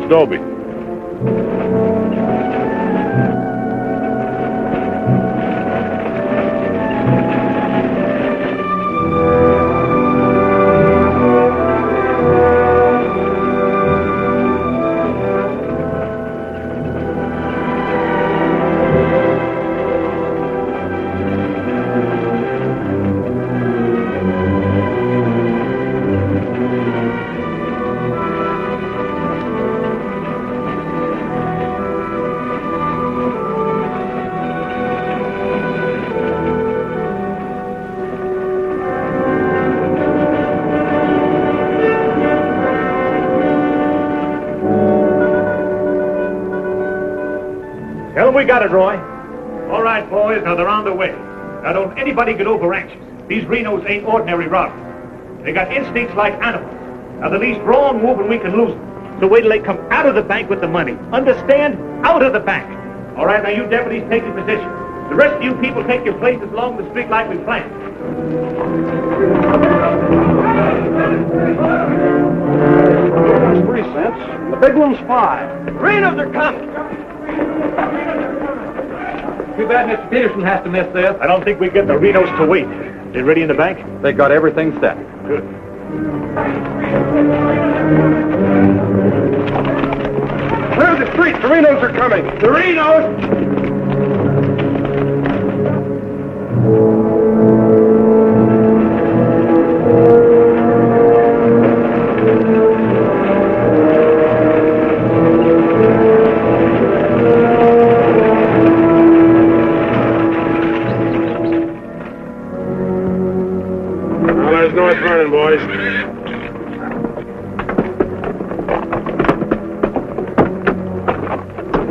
Dobie. We got it, Roy. All right, boys, now they're on their way. Now don't anybody get over anxious. These Renos ain't ordinary robbers. They got instincts like animals. Now the least wrong move and we can lose them. So wait till they come out of the bank with the money. Understand? Out of the bank. All right, now you deputies take your position. The rest of you people take your places along the street like we planned. That's 3 cents. The big one's 5. Renos are coming. Too bad Mr. Peterson has to miss this. I don't think we get the Renos to wait. They ready in the bank? They got everything set. Good. Clear the street. The Renos are coming. The Renos! North Vernon, boys.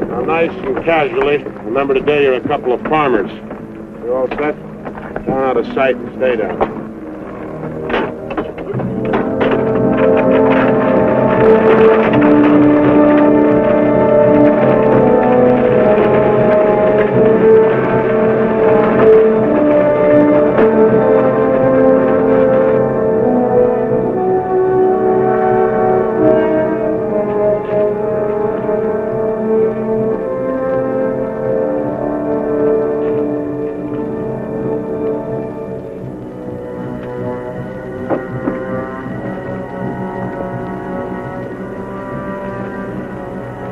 Now, nice and casually, remember today you're a couple of farmers. You all set? Down out of sight and stay down.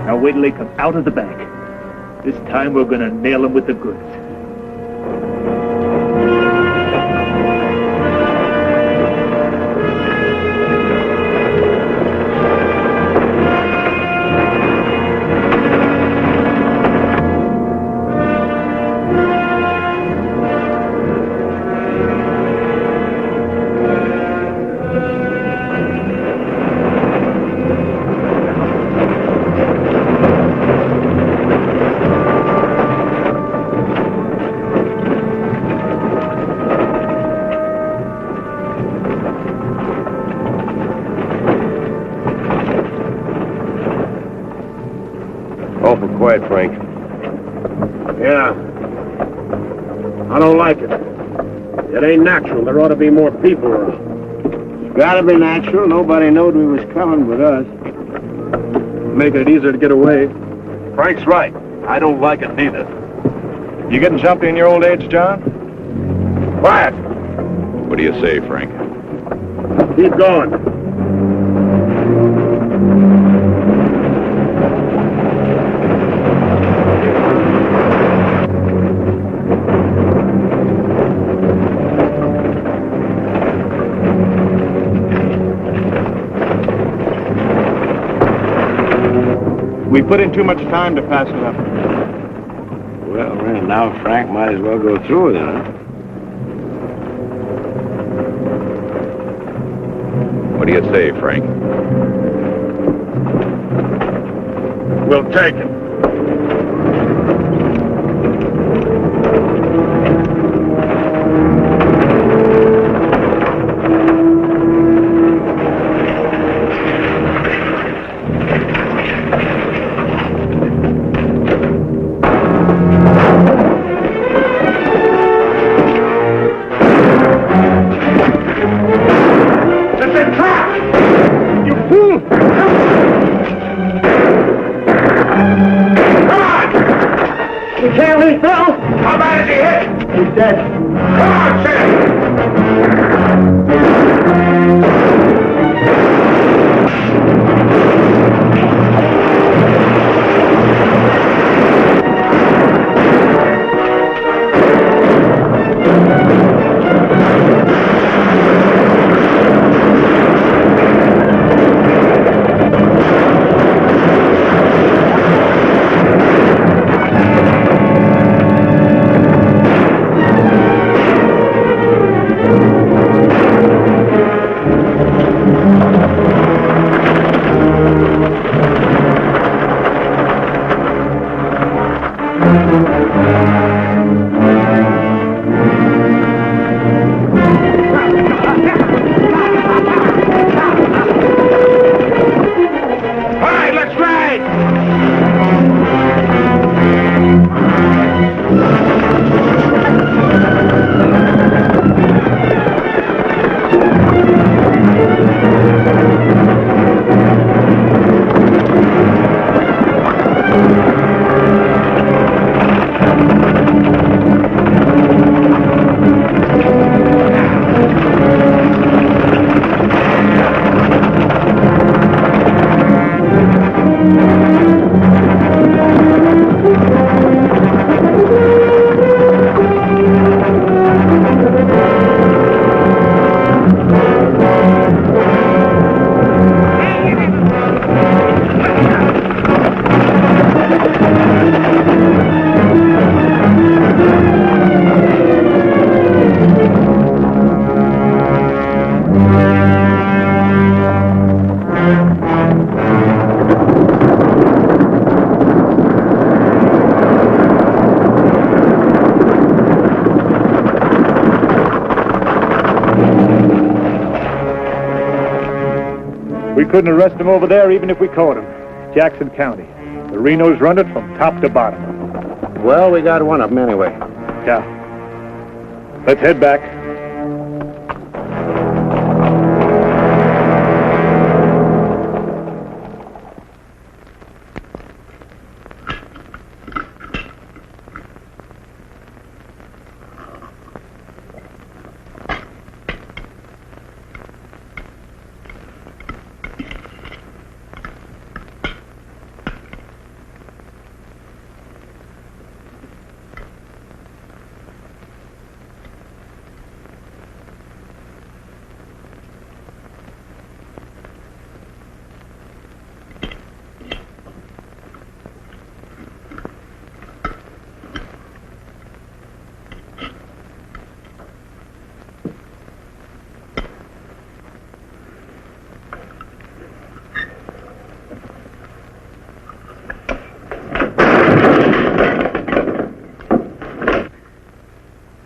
Now wait till they come out of the bank. This time we're gonna nail them with the goods. Awful quiet, Frank. Yeah. I don't like it. It ain't natural. There ought to be more people around. It's gotta be natural. Nobody knowed we was coming but us. Making it easier to get away. Frank's right. I don't like it neither. You getting jumpy in your old age, John? Quiet. What do you say, Frank? Keep going. We put in too much time to pass it up. Well, now Frank might as well go through with it, huh? What do you say, Frank? We'll take it. dead. Come on, Sam! We couldn't arrest him over there even if we caught him. Jackson County. The Renos run it from top to bottom. Well, we got one of them anyway. Yeah. Let's head back.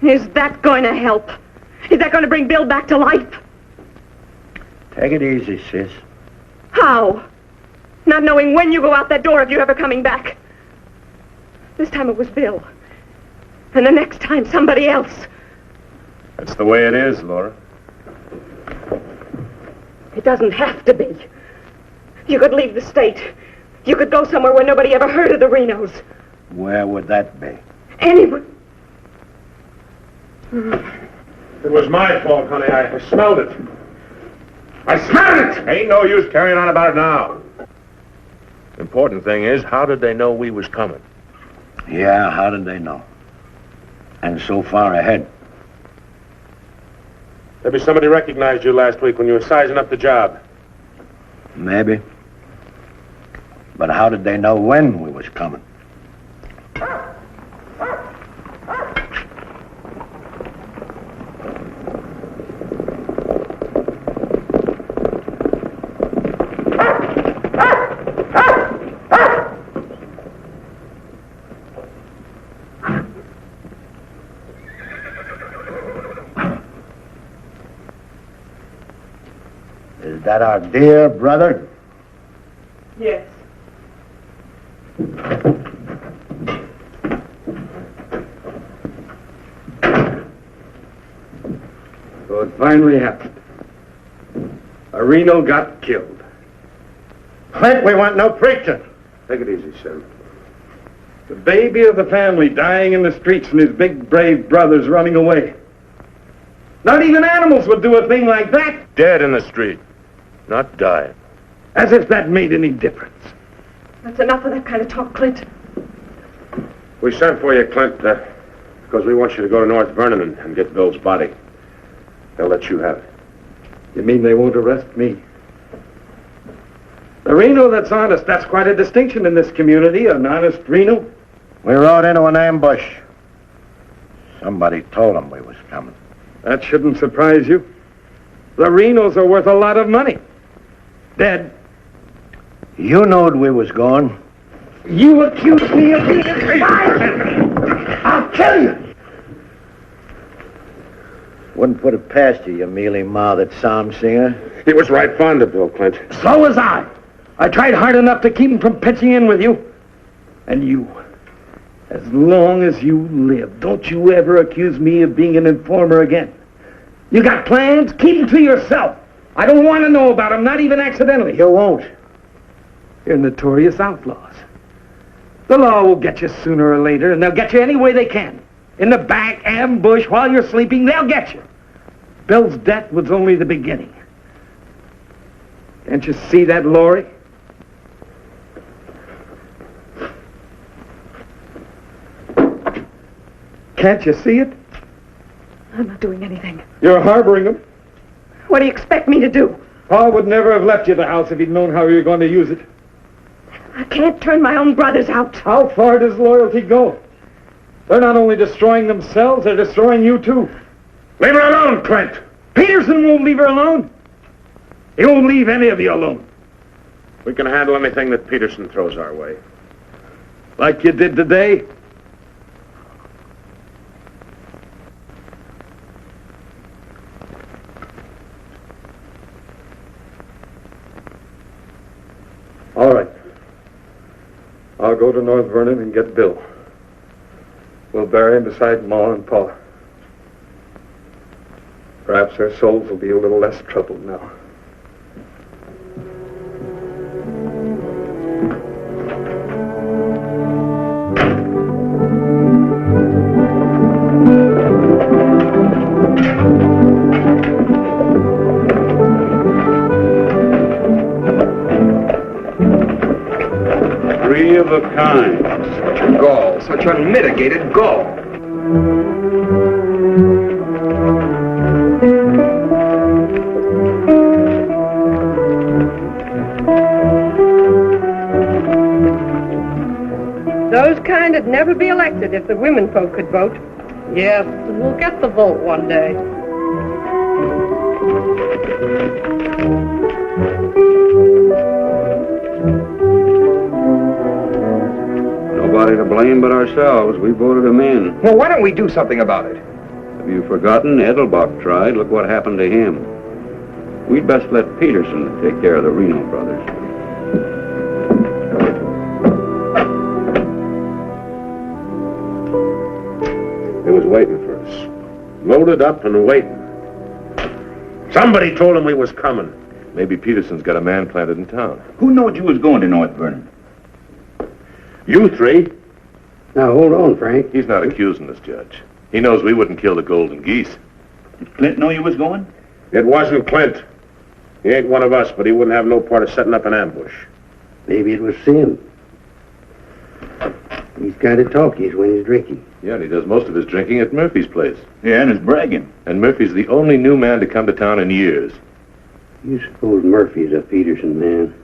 Is that going to help? Is that going to bring Bill back to life? Take it easy, sis. How? Not knowing when you go out that door if you're ever coming back. This time it was Bill. And the next time, somebody else. That's the way it is, Laura. It doesn't have to be. You could leave the state. You could go somewhere where nobody ever heard of the Renos. Where would that be? Anywhere. It was my fault, honey. I smelled it. I smelled it! Ain't no use carrying on about it now. Important thing is, how did they know we was coming? Yeah, how did they know? And so far ahead. Maybe somebody recognized you last week when you were sizing up the job. Maybe. But how did they know when we was coming? Is that our dear brother? Yes. So it finally happened. A Reno got killed. Clint, we want no preaching. Take it easy, Sam. The baby of the family dying in the streets and his big, brave brothers running away. Not even animals would do a thing like that. Dead in the street, not dying. As if that made any difference. That's enough of that kind of talk, Clint. We sent for you, Clint, because we want you to go to North Vernon and get Bill's body. They'll let you have it. You mean they won't arrest me? A Reno that's honest, that's quite a distinction in this community, an honest Reno. We rode into an ambush. Somebody told them we was coming. That shouldn't surprise you. The Renos are worth a lot of money. Dead. You knowed we was going. You accuse me of being a spy! I'll kill you! Wouldn't put it past you, you mealy-mouthed psalm singer. He was right fond of Bill, Clint. So was I. I tried hard enough to keep him from pitching in with you. And you, as long as you live, don't you ever accuse me of being an informer again. You got plans? Keep them to yourself. I don't want to know about them, not even accidentally. You won't. You're notorious outlaws. The law will get you sooner or later, and they'll get you any way they can. In the back, ambush, while you're sleeping, they'll get you. Bill's death was only the beginning. Can't you see that, Laurie? Can't you see it? I'm not doing anything. You're harboring them. What do you expect me to do? Paul would never have left you the house if he'd known how you were going to use it. I can't turn my own brothers out. How far does loyalty go? They're not only destroying themselves, they're destroying you too. Leave her alone, Clint. Peterson won't leave her alone. He won't leave any of you alone. We can handle anything that Peterson throws our way. Like you did today. All right. I'll go to North Vernon and get Bill. We'll bury him beside Ma and Pa. Perhaps their souls will be a little less troubled now. Three of a kind. Gall, such unmitigated gall. Those kind'd never be elected if the women folk could vote. Yes, we'll get the vote one day. Nobody to blame but ourselves. We voted him in. Well, why don't we do something about it? Have you forgotten? Edelbach tried. Look what happened to him. We'd best let Peterson take care of the Reno brothers. He was waiting for us. Loaded up and waiting. Somebody told him we was coming. Maybe Peterson's got a man planted in town. Who knowed you was going to North Vernon? You three. Now, hold on, Frank. He's not accusing us, Judge. He knows we wouldn't kill the golden geese. Did Clint know you was going? It wasn't Clint. He ain't one of us, but he wouldn't have no part of setting up an ambush. Maybe it was Sim. He's kind of talkies when he's drinking. Yeah, and he does most of his drinking at Murphy's place. Yeah, and his bragging. And Murphy's the only new man to come to town in years. You suppose Murphy's a Peterson man?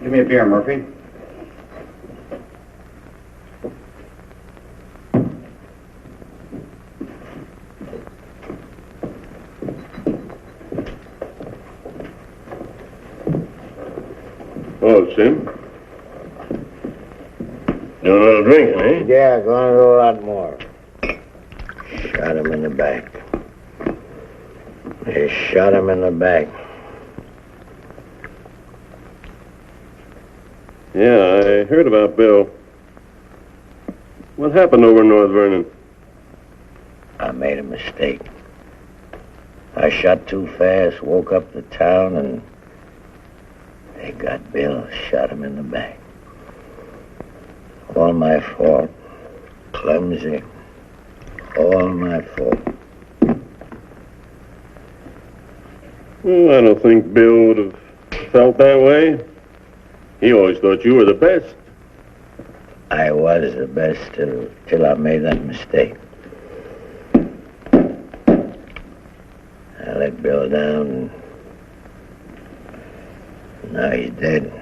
Give me a beer, Murphy. Oh, Sim. You want a little drink, eh? Yeah, gonna do a lot more. Shot him in the back. They shot him in the back. Yeah, I heard about Bill. What happened over in North Vernon? I made a mistake. I shot too fast, woke up the town, and they got Bill, shot him in the back. All my fault. Clumsy. All my fault. Well, I don't think Bill would have felt that way. He always thought you were the best. I was the best till I made that mistake. I let Bill down, and now he's dead.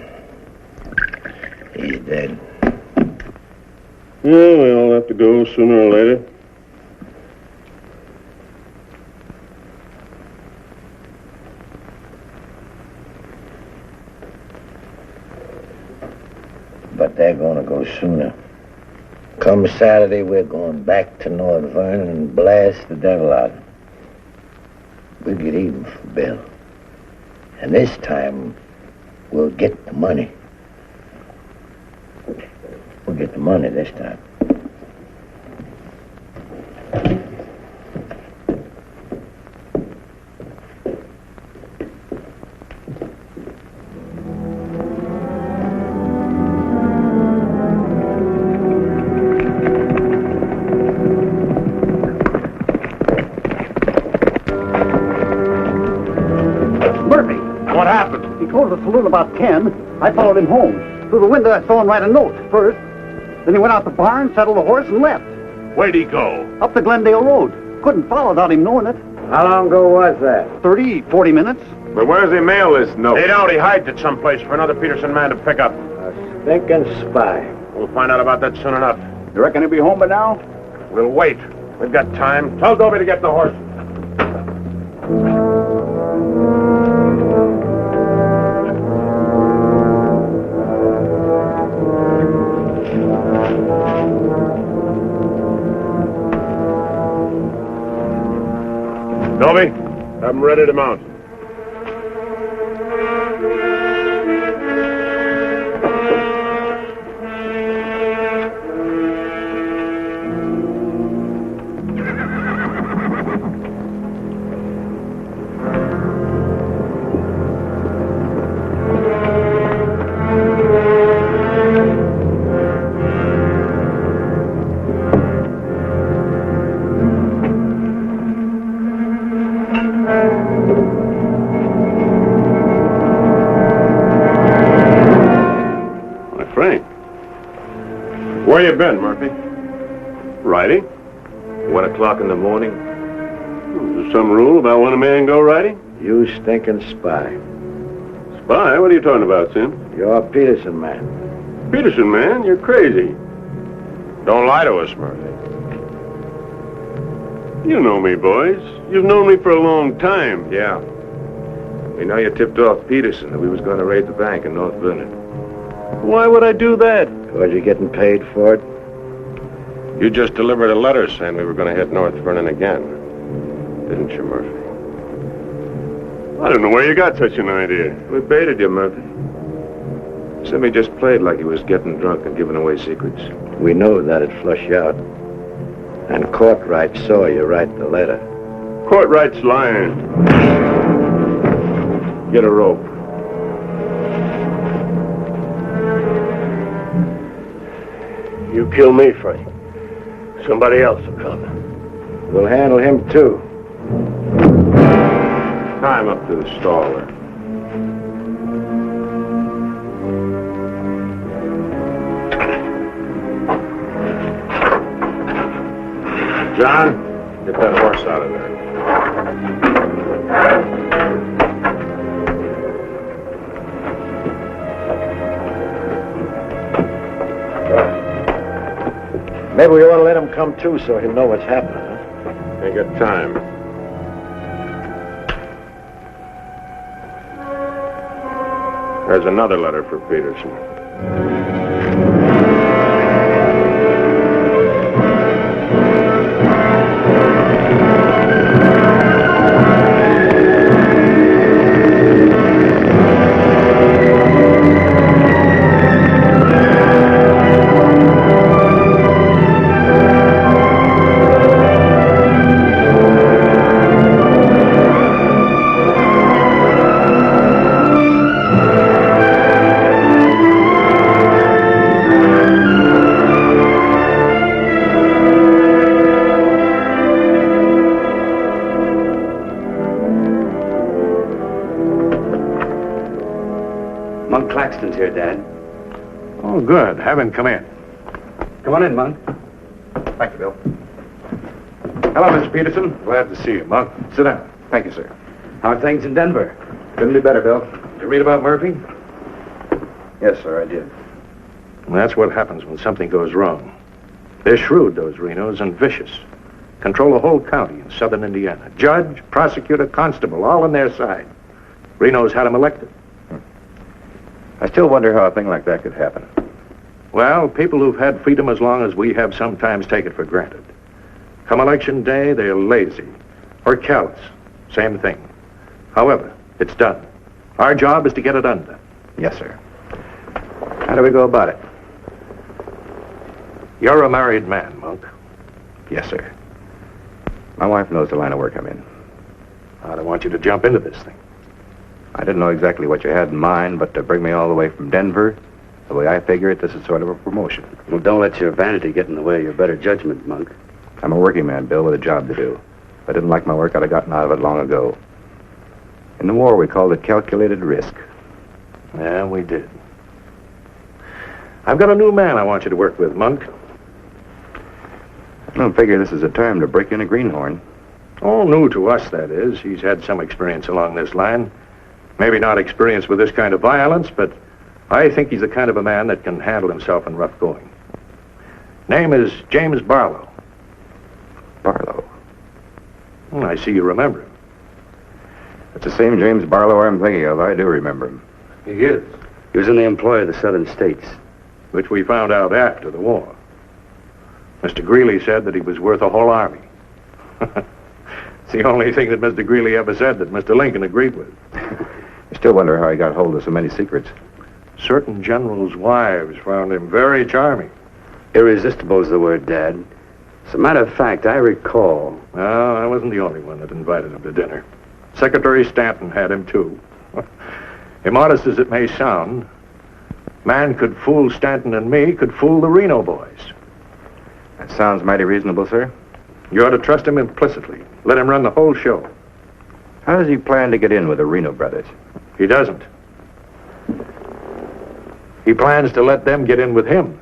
He's dead. Yeah, we all have to go sooner or later. But they're gonna go sooner. Come Saturday, we're going back to North Vernon and blast the devil out of him. We'll get even for Bill. And this time, we'll get the money. We'll get the money this time. Told the saloon about 10. I followed him home. Through the window, I saw him write a note first. Then he went out the barn, saddled the horse, and left. Where'd he go? Up the Glendale Road. Couldn't follow without him knowing it. How long ago was that? 30, 40 minutes. But where does he mail this note? They don't. He hides it someplace for another Peterson man to pick up. A stinking spy. We'll find out about that soon enough. You reckon he'll be home by now? We'll wait. We've got time. Tell Dobie to get the horse. Dobie, have him ready to mount. Where you been, Murphy? Riding? 1 o'clock in the morning. Is there some rule about when a man go riding? You stinking spy. Spy? What are you talking about, Sim? You're a Peterson man. Peterson, man? You're crazy. Don't lie to us, Murphy. You know me, boys. You've known me for a long time. Yeah. We know you tipped off Peterson that we was going to raid the bank in North Vernon. Why would I do that? Was you getting paid for it? You just delivered a letter saying we were going to hit North Vernon again. Didn't you, Murphy? I don't know where you got such an idea. We baited you, Murphy. Simmy just played like he was getting drunk and giving away secrets. We know that'd flush you out. And Courtright saw you write the letter. Courtright's lying. Get a rope. You kill me, Frank. Somebody else will come. We'll handle him, too. Tie him up to the stall there. John, get that horse out of there. Maybe we ought to let him come too so he'll know what's happening, huh? Ain't got time. There's another letter for Peterson. Peterson's here, Dad. Oh, good. Have him come in. Come on in, Monk. Thank you, Bill. Hello, Mr. Peterson. Glad to see you, Monk. Sit down. Thank you, sir. How are things in Denver? Couldn't be better, Bill. Did you read about Murphy? Yes, sir, I did. Well, that's what happens when something goes wrong. They're shrewd, those Renos, and vicious. Control the whole county in southern Indiana. Judge, prosecutor, constable, all on their side. Renos had him elected. I still wonder how a thing like that could happen. Well, people who've had freedom as long as we have sometimes take it for granted. Come election day, they're lazy or callous. Same thing. However, it's done. Our job is to get it undone. Yes, sir. How do we go about it? You're a married man, Monk. Yes, sir. My wife knows the line of work I'm in. I don't want you to jump into this thing. I didn't know exactly what you had in mind, but to bring me all the way from Denver, the way I figure it, this is sort of a promotion. Well, don't let your vanity get in the way of your better judgment, Monk. I'm a working man, Bill, with a job to do. If I didn't like my work, I'd have gotten out of it long ago. In the war, we called it calculated risk. Yeah, we did. I've got a new man I want you to work with, Monk. I don't figure this is a time to break in a greenhorn. All new to us, that is. He's had some experience along this line. Maybe not experience with this kind of violence, but I think he's the kind of a man that can handle himself in rough going. Name is James Barlow. Barlow? Well, I see you remember him. It's the same James Barlow I'm thinking of. I do remember him. He is. He was in the employ of the southern states. Which we found out after the war. Mr. Greeley said that he was worth a whole army. It's the only thing that Mr. Greeley ever said that Mr. Lincoln agreed with. I still wonder how he got hold of so many secrets. Certain generals' wives found him very charming. Irresistible is the word, Dad. As a matter of fact, I recall... No, I wasn't the only one that invited him to dinner. Secretary Stanton had him, too. Immodest as it may sound, man could fool Stanton and me, could fool the Reno boys. That sounds mighty reasonable, sir. You ought to trust him implicitly. Let him run the whole show. How does he plan to get in with the Reno Brothers? He doesn't. He plans to let them get in with him.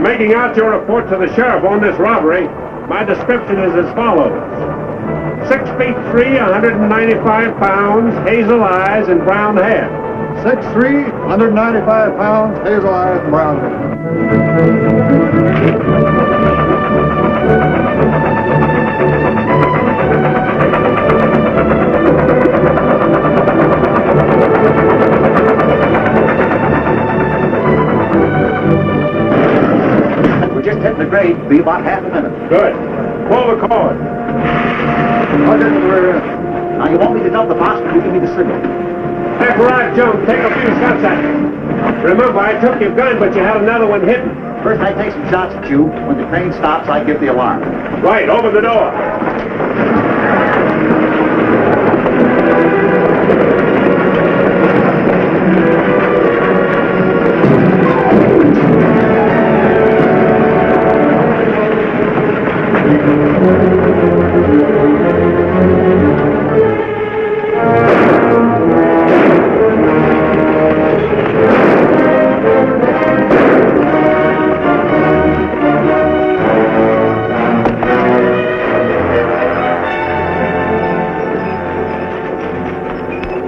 Making out your report to the sheriff on this robbery, my description is as follows. 6 feet 3, 195 pounds, hazel eyes, and brown hair. 6'3", 195 pounds, hazel eyes, and brown Hit the grade, be about half a minute. Good. Pull the cord. Now, you want me to dump the box, you give me the signal. Hey, Rod Jones, take a few shots at me. Remember, I took your gun, but you had another one hidden. First, I take some shots at you. When the train stops, I give the alarm. Right, open the door.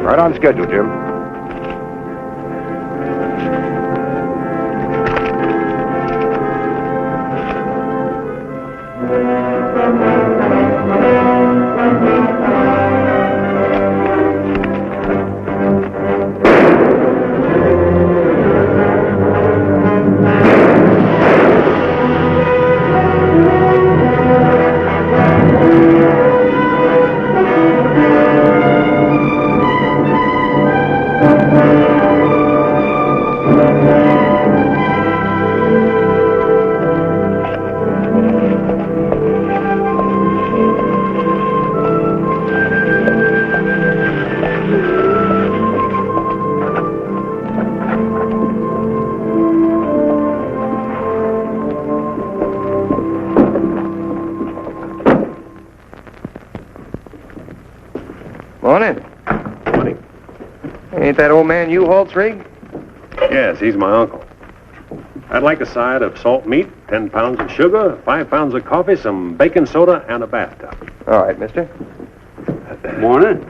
Right on schedule, Jim. Morning. Morning. Ain't that old man U-Haul's rig? Yes, he's my uncle. I'd like a side of salt meat, 10 pounds of sugar, 5 pounds of coffee, some baking soda, and a bathtub. All right, mister. Morning.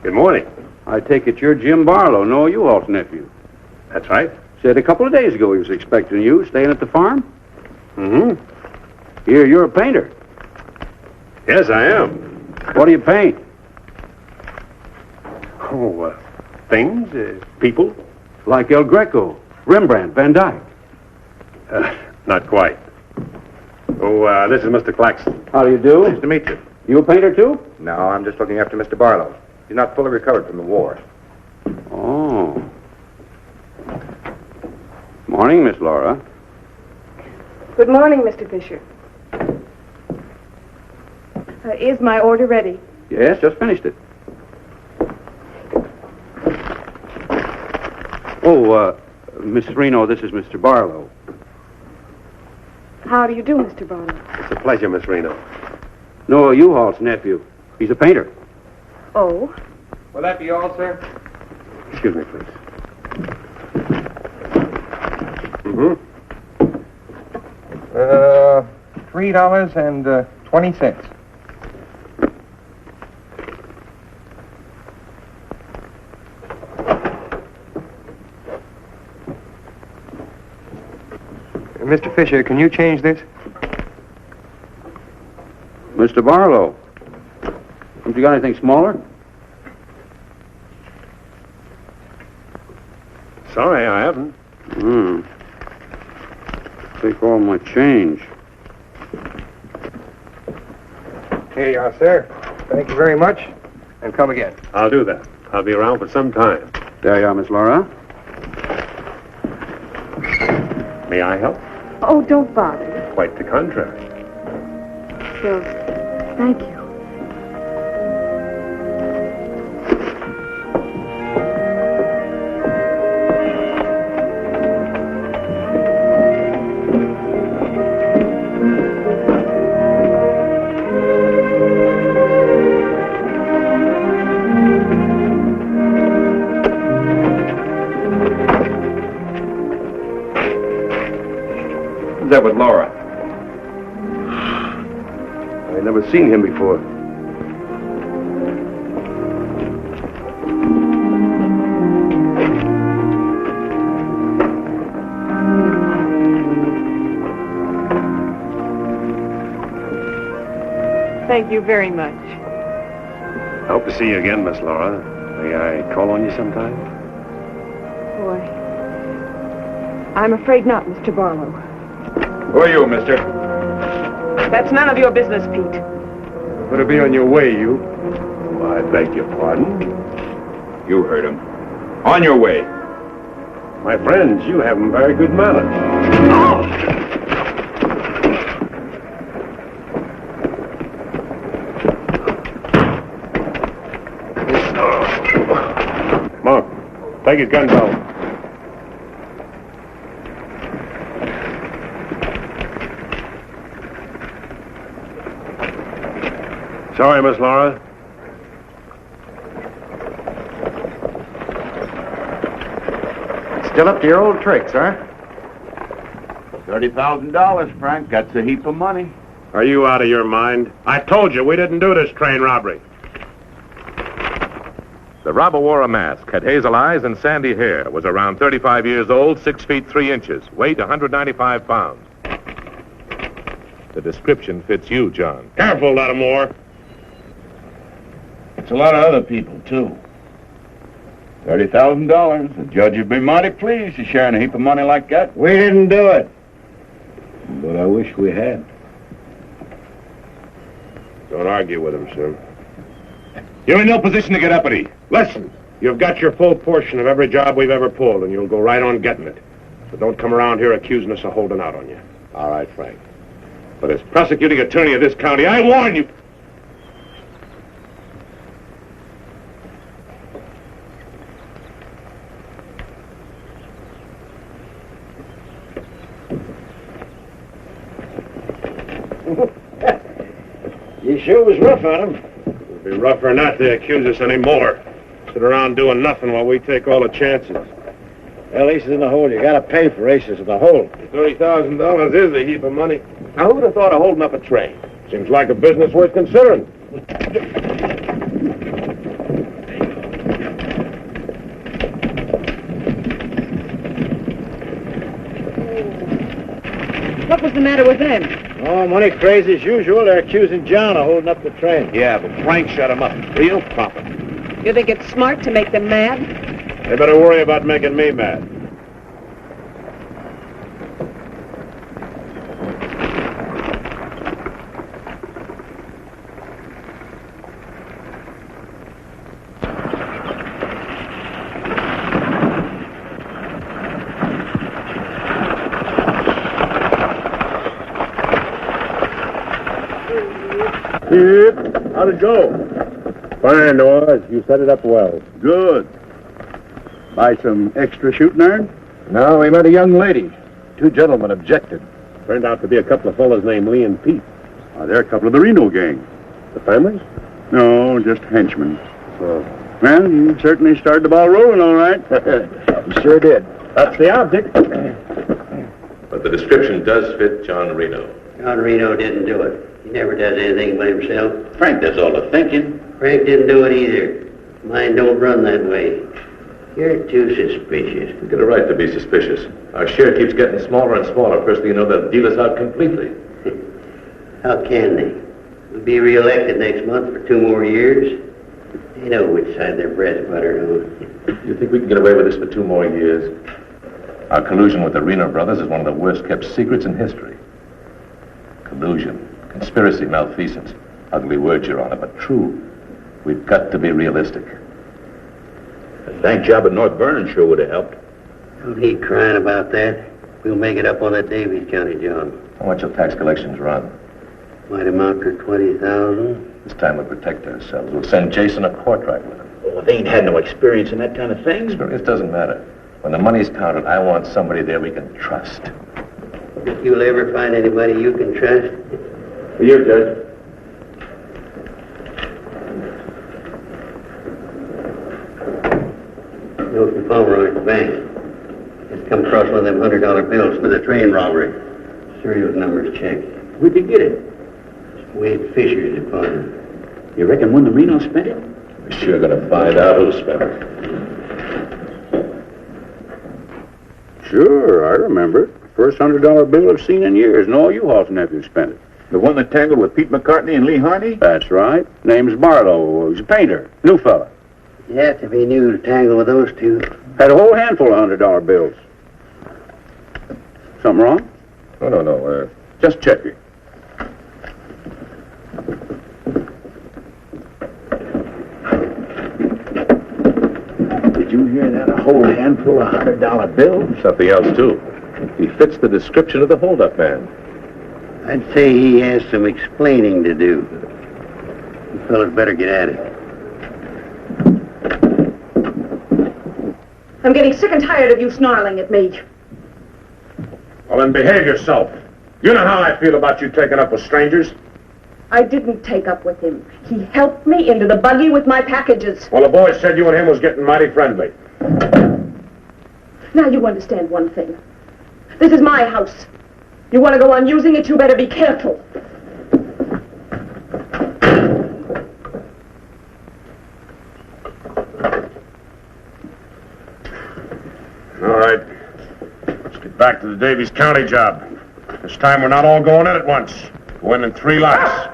Good morning. I take it you're Jim Barlow, Noah U-Haul's nephew. That's right. Said a couple of days ago he was expecting you, staying at the farm. Mm-hmm. Here, you're a painter. Yes, I am. What do you paint? Oh, things, people. Like El Greco, Rembrandt, Van Dyke. Not quite. Oh, this is Mr. Claxton. How do you do? Nice to meet you. You a painter, too? No, I'm just looking after Mr. Barlow. He's not fully recovered from the war. Oh. Morning, Miss Laura. Good morning, Mr. Fisher. Is my order ready? Yes, just finished it. Oh, Miss Reno, this is Mr. Barlow. How do you do, Mr. Barlow? It's a pleasure, Miss Reno. Noah U-Haul's nephew. He's a painter. Oh? Will that be all, sir? Excuse me, please. $3.20. Mr. Fisher, can you change this? Mr. Barlow. Haven't you got anything smaller? Sorry, I haven't. Take all my change. Here you are, sir. Thank you very much. And come again. I'll do that. I'll be around for some time. There you are, Miss Laura. May I help? Oh, don't bother. Quite the contrary. Well, thank you. That with Laura? I've never seen him before. Thank you very much. Hope to see you again, Miss Laura. May I call on you sometime? Boy, I'm afraid not, Mr. Barlow. Who are you, mister? That's none of your business, Pete. Better be on your way, you. Oh, I beg your pardon. You heard him. On your way. My friends, you have very good manners. Monk, take his gun belt. Sorry, Miss Laura. Still up to your old tricks, huh? $30,000, Frank. That's a heap of money. Are you out of your mind? I told you we didn't do this train robbery. The robber wore a mask, had hazel eyes and sandy hair, was around 35 years old, 6 feet 3 inches, weight 195 pounds. The description fits you, John. Careful, Lattimore. It's a lot of other people, too. $30,000. The judge would be mighty pleased to sharing a heap of money like that. We didn't do it. But I wish we had. Don't argue with him, sir. You're in no position to get uppity. Listen, you've got your full portion of every job we've ever pulled, and you'll go right on getting it. So don't come around here accusing us of holding out on you. All right, Frank. But as prosecuting attorney of this county, I warn you. You sure was rough on him. It'd be rougher not to accuse us anymore. Sit around doing nothing while we take all the chances. Well, aces in the hole. You gotta pay for aces in the hole. $30,000 is a heap of money. Now, who would have thought of holding up a train? Seems like a business worth considering. What was the matter with them? Oh, money crazy as usual. They're accusing John of holding up the train. Yeah, but Frank shut him up. Real profit. You think it's smart to make them mad? They better worry about making me mad. How'd it go? Fine, Noah. You set it up well. Good. Buy some extra shooting iron? No, we met a young lady. Two gentlemen objected. Turned out to be a couple of fellas named Lee and Pete. They're a couple of the Reno gang. The families? No, just henchmen. Oh. Well, you certainly started the ball rolling, all right. You sure did. That's the object. But the description does fit John Reno. John Reno didn't do it. He never does anything by himself. Frank does all the thinking. Frank didn't do it either. Mine don't run that way. You're too suspicious. You get a right to be suspicious. Our share keeps getting smaller and smaller. First thing you know, they'll deal us out completely. How can they? We'll be reelected next month for 2 more years. They know which side their bread's buttered on. You think we can get away with this for 2 more years? Our collusion with the Reno Brothers is one of the worst kept secrets in history. Collusion, conspiracy, malfeasance. Ugly words, Your Honor, but true. We've got to be realistic. A bank job at North Vernon sure would have helped. Don't need crying about that. We'll make it up on that Davies County job. How much will tax collections run? Might amount to $20,000. This time we'll protect ourselves. We'll send Jason a portrait with him. Oh, they ain't had no experience in that kind of thing. Experience doesn't matter. When the money's counted, I want somebody there we can trust. Think you'll ever find anybody you can trust? For you, Judge. Note from Pomeroy's bank. Just come across one of them $100 bills for the train robbery. Serial numbers checked. Where'd you get it? Wade Fisher's deposit. You reckon one of the Reno spent it? We're sure gonna find out who spent it. Sure, I remember it. First $100 bill I've seen in years, and all you Hall's nephews spent it. The one that tangled with Pete McCartney and Lee Harney? That's right. Name's Barlow. He's a painter. New fella. You have to be new to tangle with those two. Had a whole handful of $100 bills. Something wrong? Oh, no. Just checking. Did you hear that? A whole handful of $100 bills? Something else, too. He fits the description of the holdup man. I'd say he has some explaining to do. You fellas better get at it. I'm getting sick and tired of you snarling at me. Well, then behave yourself. You know how I feel about you taking up with strangers. I didn't take up with him. He helped me into the buggy with my packages. Well, the boys said you and him was getting mighty friendly. Now you understand one thing. This is my house. You want to go on using it, you better be careful. All right. Let's get back to the Davies County job. This time we're not all going in at once. Go in 3 lots.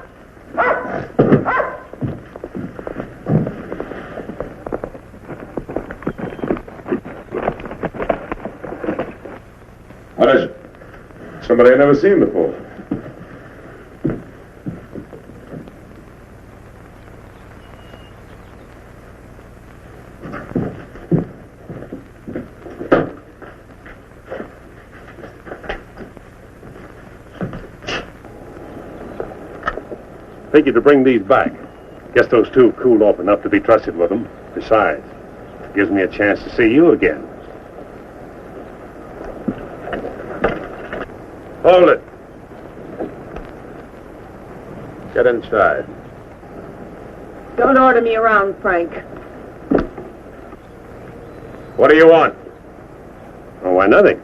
What is it? Somebody I've never seen before. Take you to bring these back. Guess those two cooled off enough to be trusted with them. Besides, it gives me a chance to see you again. Hold it. Get inside. Don't order me around, Frank. What do you want? Oh, why, nothing.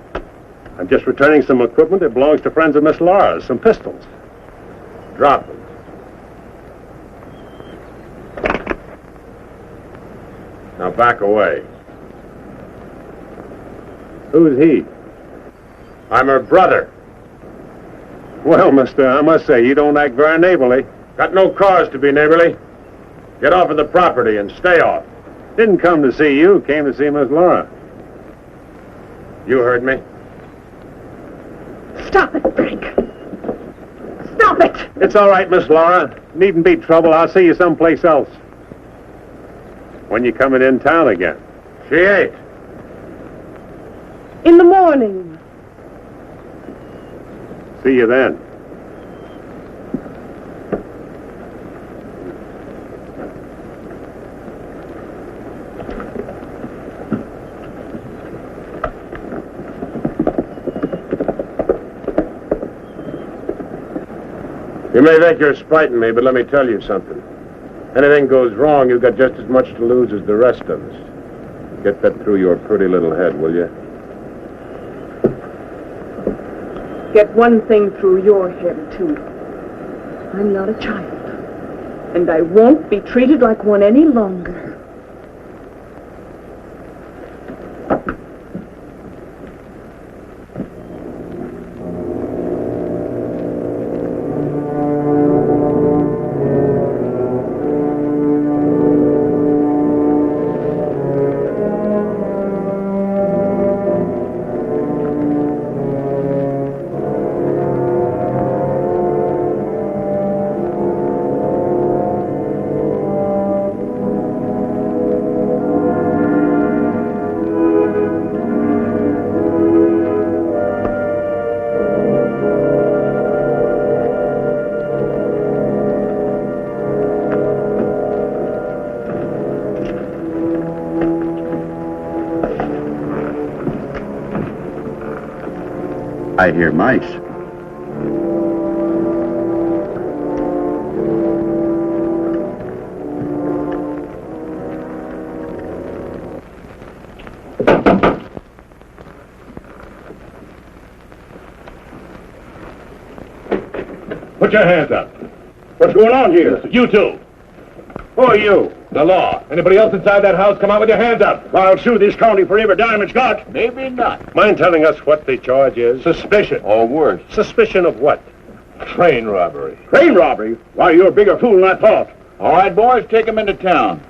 I'm just returning some equipment that belongs to friends of Miss Laura's, some pistols. Drop them. Now back away. Who's he? I'm her brother. Well, mister, I must say, you don't act very neighborly. Got no cause to be neighborly. Get off of the property and stay off. Didn't come to see you, came to see Miss Laura. You heard me. Stop it, Frank. Stop it! It's all right, Miss Laura. Needn't be trouble. I'll see you someplace else. When you coming in town again? She ain't. In the morning. See you then. You may think you're spiting me, but let me tell you something. Anything goes wrong, you've got just as much to lose as the rest of us. Get that through your pretty little head, will you? Get one thing through your head, too. I'm not a child. And I won't be treated like one any longer. I hear mice. Put your hands up. What's going on here? You two. Who are you? The law. Anybody else inside that house, come out with your hands up. I'll sue this county for every dime it's got. Maybe not. Mind telling us what the charge is? Suspicion. Or worse. Suspicion of what? Train robbery. Train robbery? Why, you're a bigger fool than I thought. All right, boys, take him into town.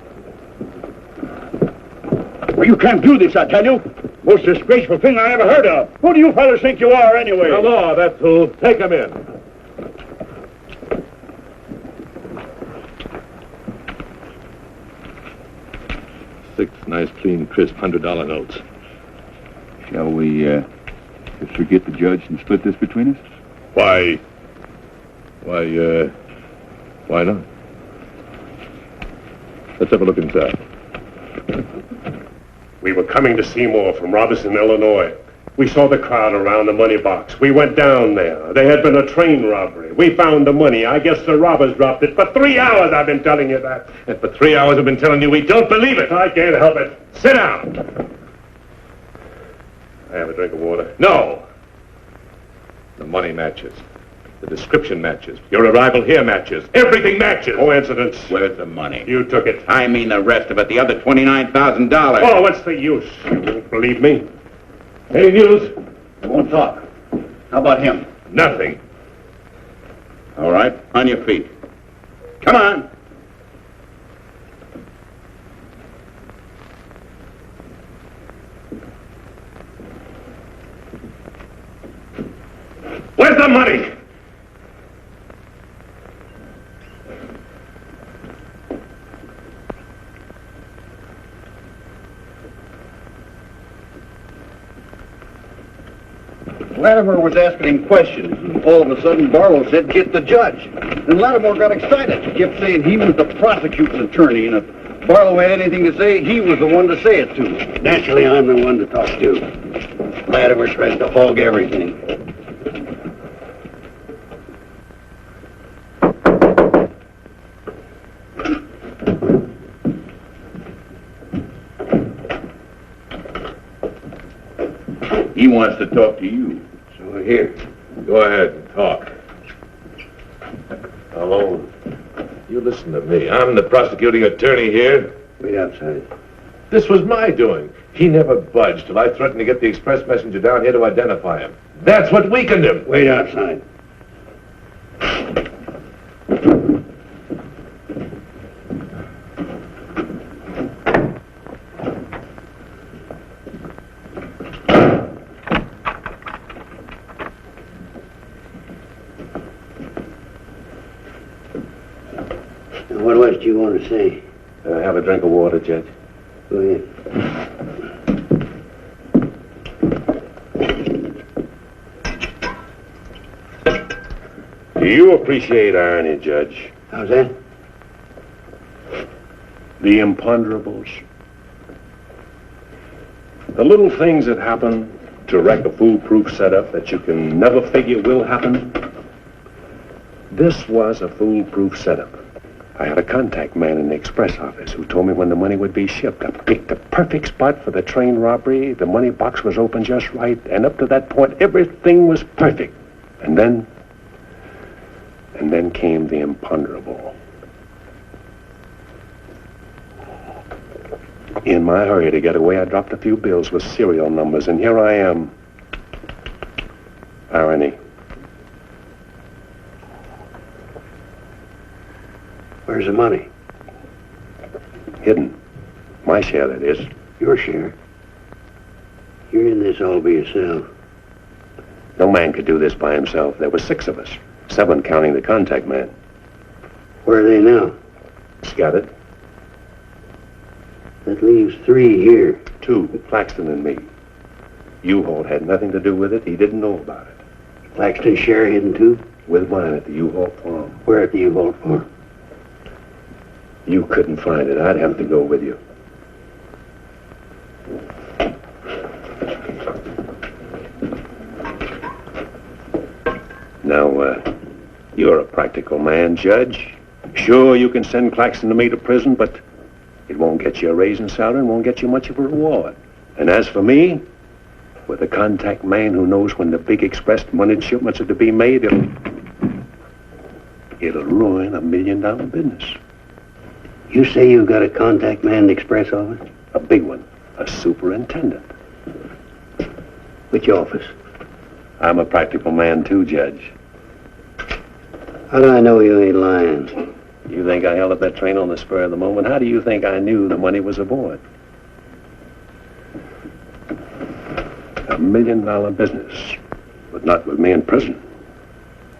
Well, you can't do this, I tell you. Most disgraceful thing I ever heard of. Who do you fellas think you are, anyway? The law, that's who. Take him in. Six nice, clean, crisp $100 notes. Shall we, just forget the judge and split this between us? Why not? Let's have a look inside. We were coming to Seymour from Robertson, Illinois. We saw the crowd around the money box. We went down there. There had been a train robbery. We found the money. I guess the robbers dropped it. For 3 hours I've been telling you that. And for 3 hours I've been telling you we don't believe it. I can't help it. Sit down. I have a drink of water. No. The money matches. The description matches. Your arrival here matches. Everything matches. Coincidence. Where's the money? You took it. I mean the rest of it, the other $29,000. Oh, what's the use? You won't believe me. Any news? I won't talk. How about him? Nothing. All right, on your feet. Come on. Where's the money? Latimer was asking him questions, and all of a sudden Barlow said, "Get the judge." And Latimer got excited. He kept saying he was the prosecuting attorney, and if Barlow had anything to say, he was the one to say it to. Naturally, I'm the one to talk to. Latimer tries to hog everything. He wants to talk to you. So here, go ahead and talk. Hello. You listen to me. I'm the prosecuting attorney here. Wait outside. This was my doing. He never budged till I threatened to get the express messenger down here to identify him. That's what weakened him. Wait outside. What was it you want to say? Have a drink of water, Judge. Go ahead. Do you appreciate irony, Judge? How's that? The imponderables. The little things that happen to wreck a foolproof setup that you can never figure will happen. This was a foolproof setup. I had a contact man in the express office who told me when the money would be shipped. I picked the perfect spot for the train robbery. The money box was open just right, and up to that point, everything was perfect. And then came the imponderable. In my hurry to get away, I dropped a few bills with serial numbers, and here I am. Irony. Where's the money? Hidden. My share, that is. Your share? You're in this all by yourself. No man could do this by himself. There were 6 of us. 7 counting the contact man. Where are they now? Scattered. That leaves 3 here. 2, Claxton and me. U-Haul had nothing to do with it. He didn't know about it. Claxton's share hidden too? With mine at the U-Haul farm. Where at the U-Haul farm? You couldn't find it. I'd have to go with you. Now, you're a practical man, Judge. Sure, you can send Claxton and me to prison, but it won't get you a raise in salary and won't get you much of a reward. And as for me, with a contact man who knows when the big express money shipments are to be made, it'll ruin $1 million business. You say you got a contact man in the express office? A big one. A superintendent. Which office? I'm a practical man too, Judge. How do I know you ain't lying? You think I held up that train on the spur of the moment? How do you think I knew the money was aboard? $1 million business, but not with me in prison.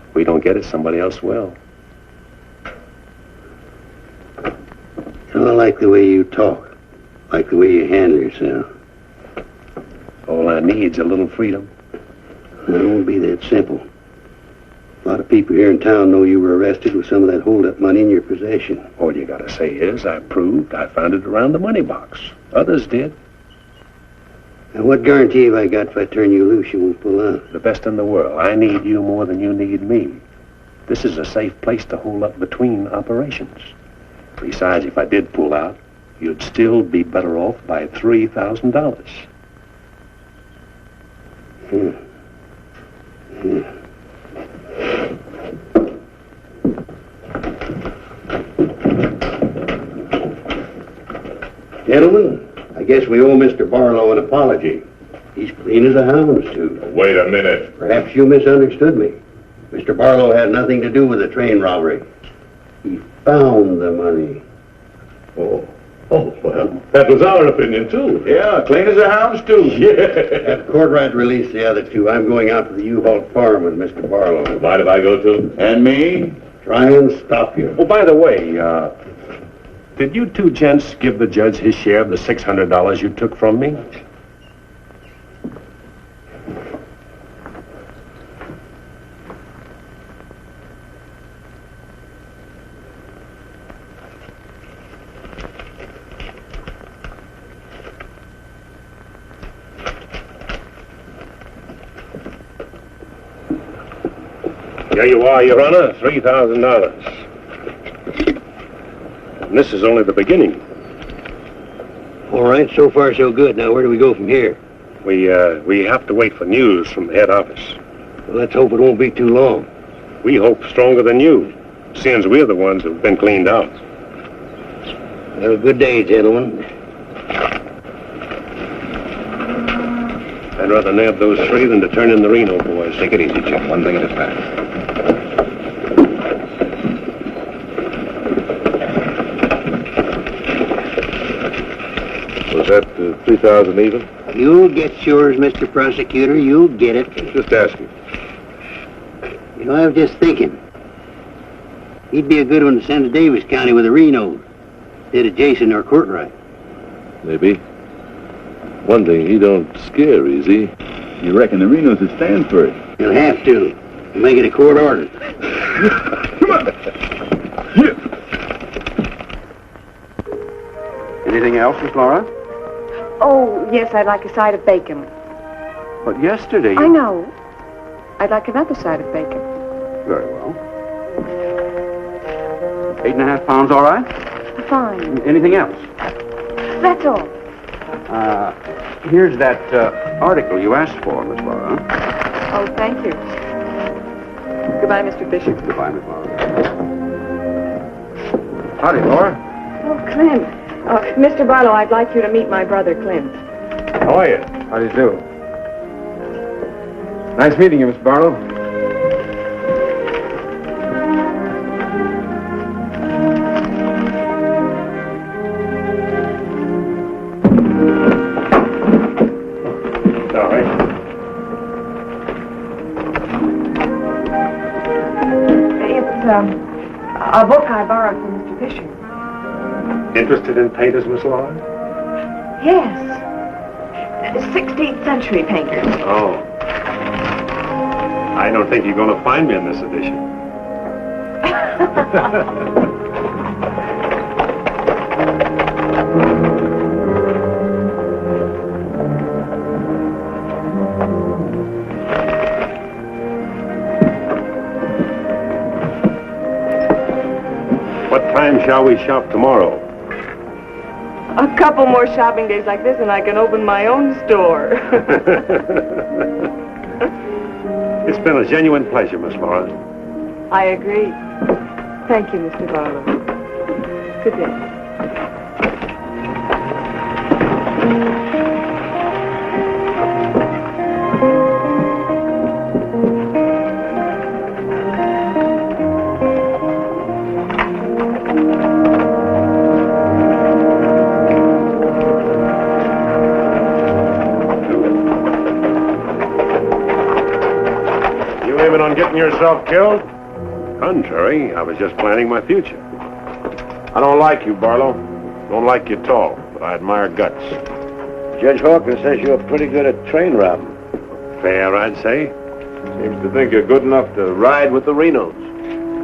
If we don't get it, somebody else will. I don't like the way you talk, like the way you handle yourself. All I need's a little freedom. It won't be that simple. A lot of people here in town know you were arrested with some of that hold-up money in your possession. All you gotta say is, I proved I found it around the money box. Others did. And what guarantee have I got if I turn you loose you won't pull out? The best in the world. I need you more than you need me. This is a safe place to hold up between operations. Besides, if I did pull out, you'd still be better off by $3,000. Gentlemen, I guess we owe Mr. Barlow an apology. He's clean as a hound's tooth. Wait a minute. Perhaps you misunderstood me. Mr. Barlow had nothing to do with the train robbery. He found the money. Oh, well, that was our opinion, too. Yeah, clean as a hound's tooth. Yeah. Have Courtright release the other 2. I'm going out to the U-Haul farm with Mr. Barlow. Mind if I go, too? And me? Try and stop you. Oh, by the way, did you 2 gents give the judge his share of the $600 you took from me? Here you are, Your Honor, $3,000. And this is only the beginning. All right, so far so good. Now where do we go from here? We have to wait for news from the head office. Well, let's hope it won't be too long. We hope stronger than you, since we're the ones who've been cleaned out. Have a good day, gentlemen. I'd rather nab those three than to turn in the Reno boys. Take it easy, Jim. One thing at a time. Was that 3,000 even? You'll get yours, Mr. Prosecutor. You'll get it. Just asking. You know, I was just thinking. He'd be a good one to send to Davis County with the Renos. Instead of Jason or Courtright. Maybe. One thing, he don't scare easy. You reckon the Renos will stand for it? He'll have to. He'll make it a court order. Come on. Anything else, Miss Laura? Oh, yes, I'd like a side of bacon. But yesterday you... I know. I'd like another side of bacon. Very well. 8.5 pounds, all right? Fine. Anything else? That's all. Here's that article you asked for, Miss Laura. Oh, thank you. Goodbye, Mr. Fisher. Goodbye, Miss Laura. Howdy, Laura. Oh, Clint. Mr. Barlow, I'd like you to meet my brother, Clint. How are you? How do you do? Nice meeting you, Miss Barlow. Sorry. It's a book I borrowed from Mr. Fisher. Interested in painters, Miss Laura? Yes. 16th century painters. Oh. I don't think you're going to find me in this edition. What time shall we shop tomorrow? A couple more shopping days like this and I can open my own store. It's been a genuine pleasure, Miss Laura. I agree. Thank you, Mr. Barlow. Good day. On getting yourself killed? Contrary, I was just planning my future. I don't like you, Barlow. Don't like you at all, but I admire guts. Judge Hawkins says you're pretty good at train robbing. Fair, I'd say. Seems to think you're good enough to ride with the Renos.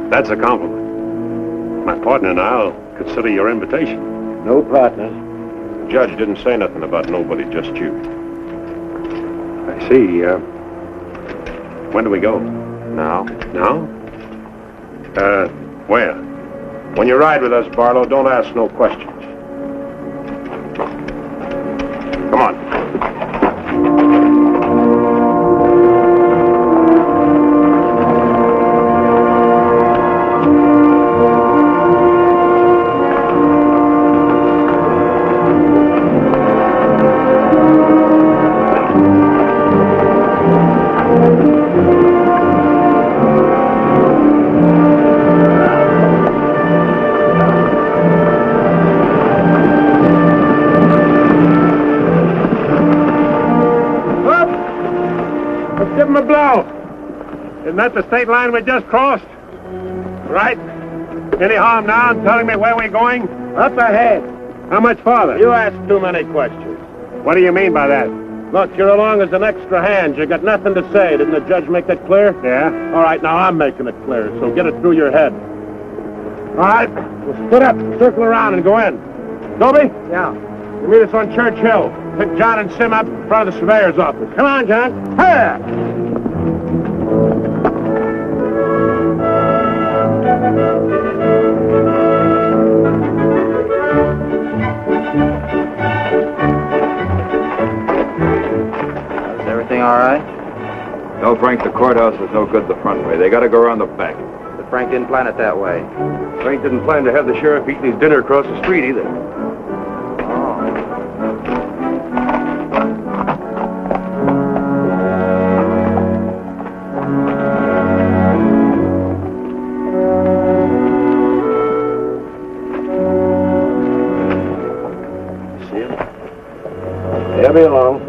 That's a compliment. My partner and I'll consider your invitation. No partners. The judge didn't say nothing about nobody, just you. I see. When do we go? Now? Now? Where? When you ride with us, Barlow, don't ask no questions. Come on. Isn't that the state line we just crossed? Right? Any harm now in telling me where we're going? Up ahead. How much farther? You ask too many questions. What do you mean by that? Look, you're along as an extra hand. You got nothing to say. Didn't the judge make that clear? Yeah. All right, now I'm making it clear, so get it through your head. All right, we'll split up, circle around, and go in. Toby? Yeah. You meet us on Church Hill. Pick John and Sim up in front of the surveyor's office. Come on, John. Hey! tell Frank the courthouse is no good the front way. They got to go around the back. But Frank didn't plan it that way. Frank didn't plan to have the sheriff eating his dinner across the street either. He'll be along.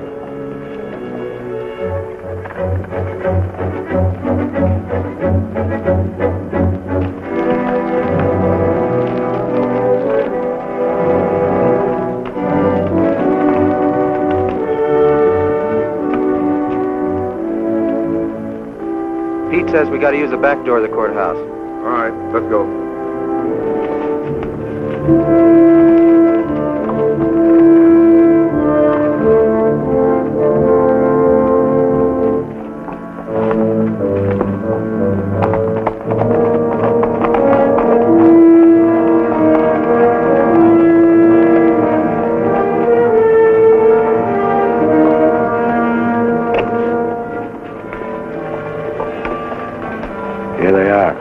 Pete says we got to use the back door of the courthouse. All right, let's go. Here they are.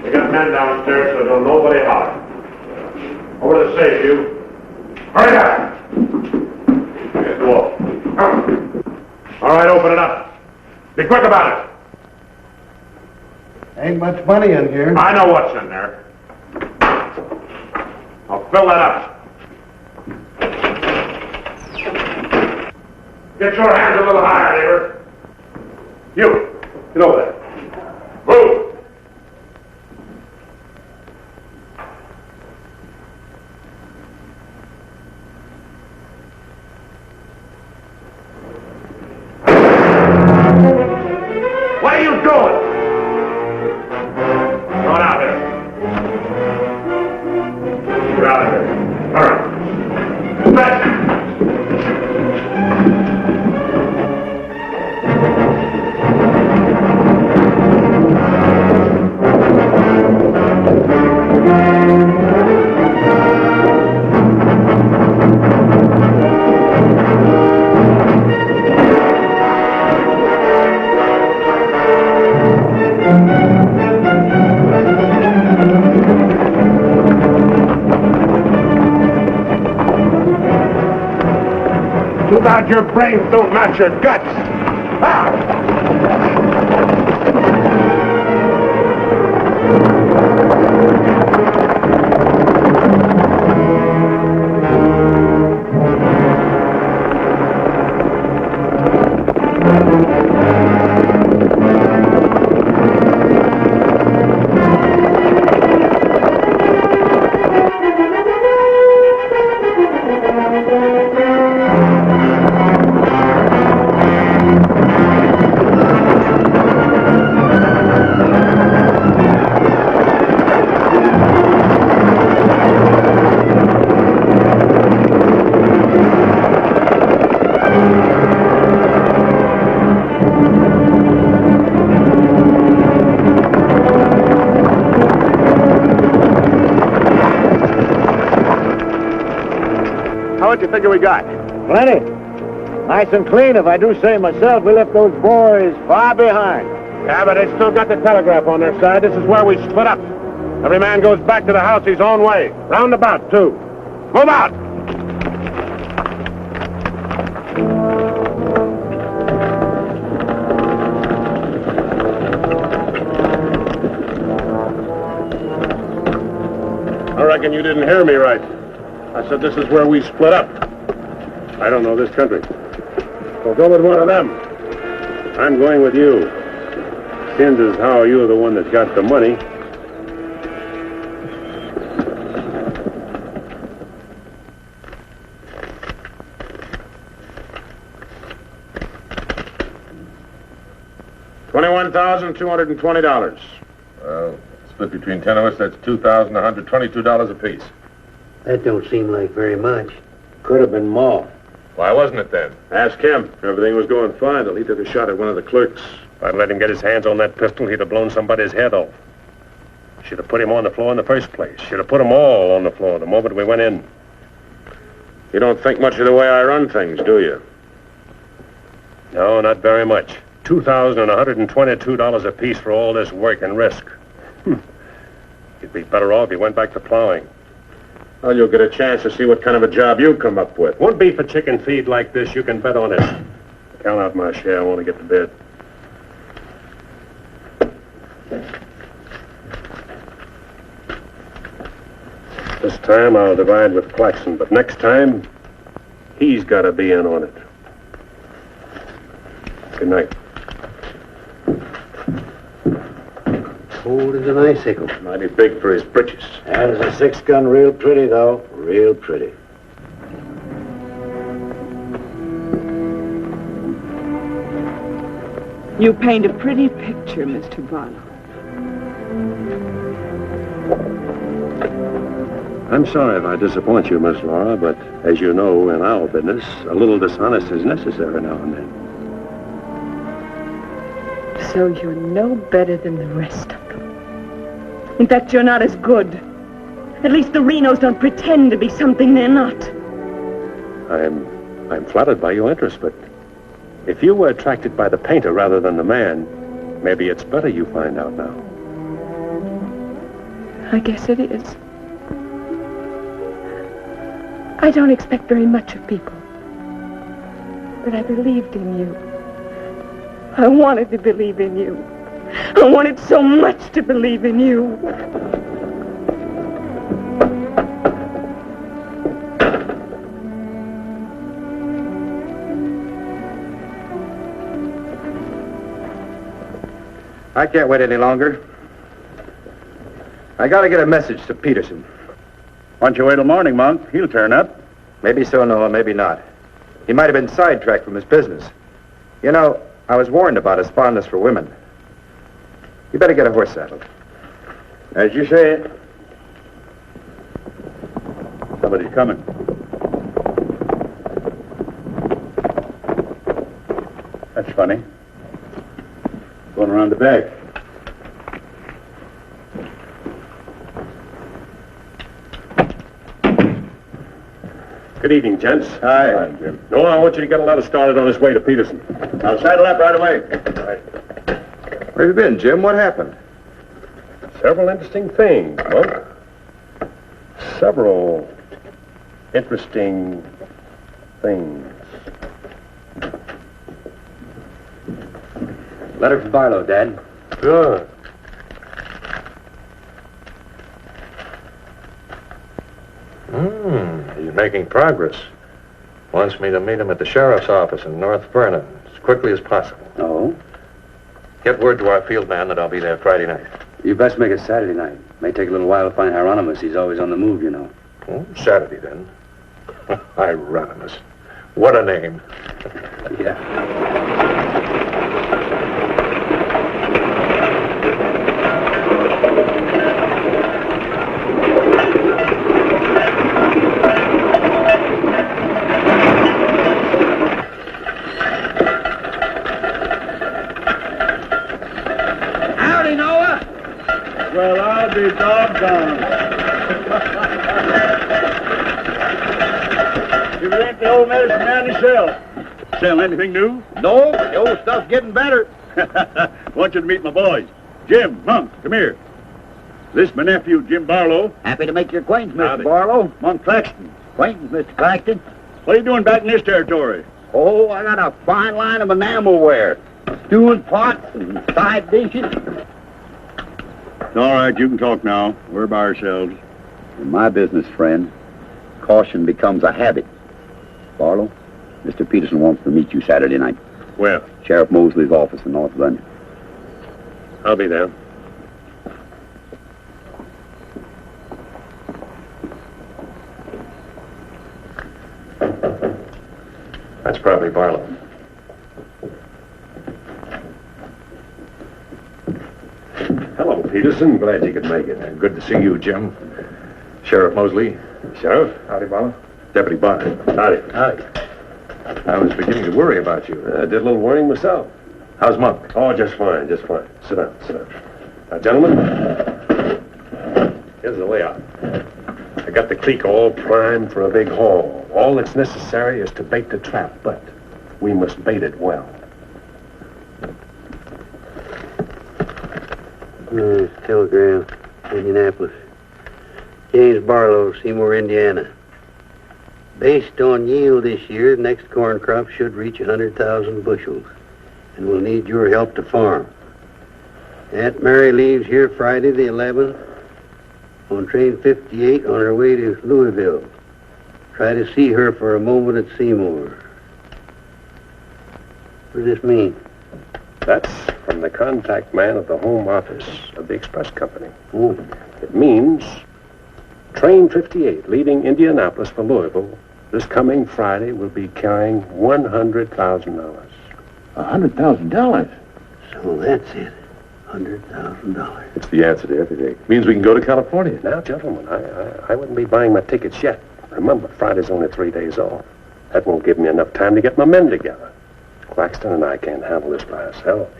We got men downstairs, so don't nobody holler. Over to the safe, you. Hurry up! Here's the wall. All right, open it up. Be quick about it. Ain't much money in here. I know what's in there. I'll fill that up. Get your hands a little higher, neighbor. You, get over there. Move! What are you doing? Come on out here. Get out of here. All right. Back. Too bad your brains don't match your guts. Ah! much you figure we got? Plenty. Nice and clean, if I do say myself. We left those boys far behind. Yeah, but they still got the telegraph on their side. This is where we split up. Every man goes back to the house his own way. Roundabout, too. Move out! I reckon you didn't hear me right. I said this is where we split up. I don't know this country. So go with one of them. I'm going with you. Seems as how you're the one that got the money. $21,220. Well, split between 10 of us, that's $2,122 apiece. That don't seem like very much. Could have been more. Why wasn't it then? Ask him. Everything was going fine till he took a shot at one of the clerks. If I'd let him get his hands on that pistol, he'd have blown somebody's head off. Should have put him on the floor in the first place. Should have put them all on the floor the moment we went in. You don't think much of the way I run things, do you? No, not very much. $2,122 apiece for all this work and risk. You'd be better off if you went back to plowing. Well, you'll get a chance to see what kind of a job you come up with. Won't be for chicken feed like this, you can bet on it. Count out my share, I want to get to bed. This time I'll divide with Claxon, but next time, he's got to be in on it. Good night. Cold as an icicle. Mighty big for his britches. That is a 6-gun, real pretty, though. Real pretty. You paint a pretty picture, Mr. Barlow. I'm sorry if I disappoint you, Miss Laura, but as you know, in our business, a little dishonest is necessary now and then. So you're no better than the rest of them. In fact, you're not as good. At least the Renos don't pretend to be something they're not. I'm flattered by your interest, but if you were attracted by the painter rather than the man, maybe it's better you find out now. I guess it is. I don't expect very much of people. But I believed in you. I wanted to believe in you. I wanted so much to believe in you. I can't wait any longer. I gotta get a message to Peterson. Why don't you wait till morning, Monk? He'll turn up. Maybe so, Noah, maybe not. He might have been sidetracked from his business. You know, I was warned about his fondness for women. You better get a horse saddled. As you say. Somebody's coming. That's funny. Going around the back. Good evening, gents. Hi, Jim. No, I want you to get a letter started on his way to Peterson. I'll saddle up right away. Where have you been, Jim? What happened? Several interesting things, Monk. Several interesting things. Letter from Barlow, Dad. Good. He's making progress. Wants me to meet him at the sheriff's office in North Vernon as quickly as possible. Oh? Get word to our field man that I'll be there Friday night. You best make it Saturday night. May take a little while to find Hieronymus. He's always on the move, you know. Oh, Saturday, then. Hieronymus. What a name. Yeah. Well, I'll be doggone. if it ain't the old medicine man himself. Sell anything new? No, the old stuff's getting better. Want you to meet my boys. Jim, Monk, come here. This is my nephew, Jim Barlow. Happy to make your acquaintance, Mr. Howdy. Barlow. Monk Claxton. Acquaintance, Mr. Claxton. What are you doing back in this territory? Oh, I got a fine line of enamelware. Stewing pots and side dishes. All right, you can talk now. We're by ourselves. In my business, friend, caution becomes a habit. Barlow, Mr. Peterson wants to meet you Saturday night. Where? Sheriff Mosley's office in North London. I'll be there. That's probably Barlow. Hello, Peterson. Glad you could make it. Good to see you, Jim. Sheriff Mosley. Sheriff. Howdy, Barlow. Deputy Barton. Howdy. Howdy. I was beginning to worry about you. Did a little worrying myself. How's Monk? Oh, just fine, just fine. Sit down, sit down. Now, gentlemen, here's the layout. I got the creek all primed for a big haul. All that's necessary is to bait the trap, but we must bait it well. Telegram, Indianapolis. James Barlow, Seymour, Indiana. Based on yield this year, the next corn crop should reach 100,000 bushels, and we'll need your help to farm. Aunt Mary leaves here Friday the 11th on train 58 on her way to Louisville. Try to see her for a moment at Seymour. What does this mean? That's from the contact man at the home office of the express company. Oh. It means train 58 leaving Indianapolis for Louisville this coming Friday will be carrying $100,000. $100,000? So that's it. $100,000. It's the answer to everything. It means we can go to California. Now, gentlemen, I wouldn't be buying my tickets yet. Remember, Friday's only 3 days off. That won't give me enough time to get my men together. Claxton and I can't handle this by ourselves.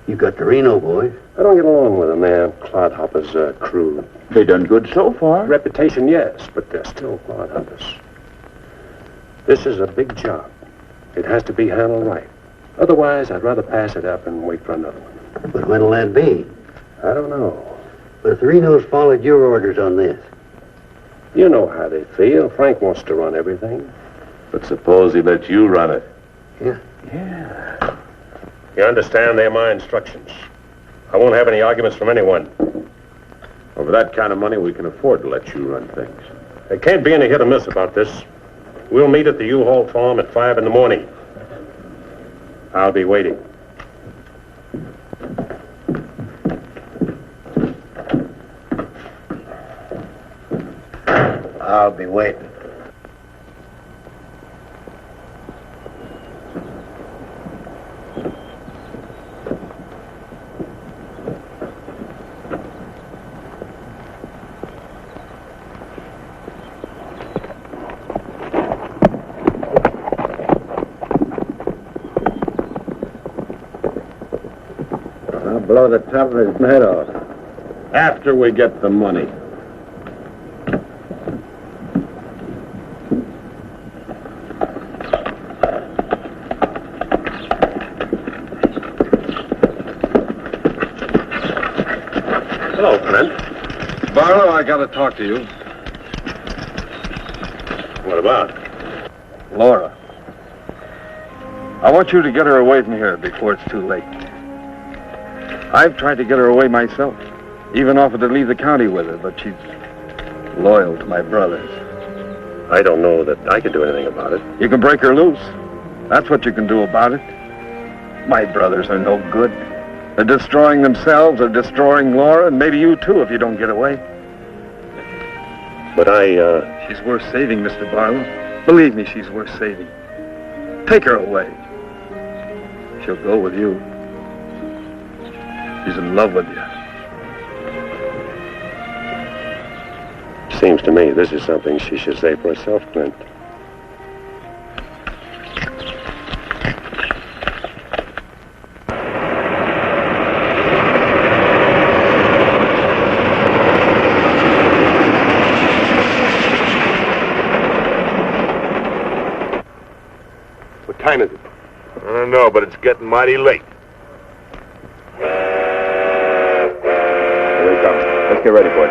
You got the Reno boys. I don't get along with them. They're clodhoppers' crew. They done good so far. Reputation, yes, but they're still clodhoppers. This is a big job. It has to be handled right. Otherwise, I'd rather pass it up and wait for another one. But when'll that be? I don't know. But if the Renos followed your orders on this. You know how they feel. Frank wants to run everything. But suppose he let you run it. Yeah. Yeah. You understand? They're my instructions. I won't have any arguments from anyone. Over that kind of money, we can afford to let you run things. There can't be any hit or miss about this. We'll meet at the U-Haul farm at 5 in the morning. I'll be waiting. I'll be waiting. I'll blow the top of his head off. After we get the money. Hello, Clint. Barlow, I gotta talk to you. What about? Laura. I want you to get her away from here before it's too late. I've tried to get her away myself. Even offered to leave the county with her, but she's loyal to my brothers. I don't know that I can do anything about it. You can break her loose. That's what you can do about it. My brothers are no good. They're destroying themselves, they're destroying Laura, and maybe you too if you don't get away. But She's worth saving, Mr. Barlow. Believe me, she's worth saving. Take her away. She'll go with you. She's in love with you. Seems to me this is something she should say for herself, Clint. don't know, but it's getting mighty late. Here he comes. Let's get ready, boys.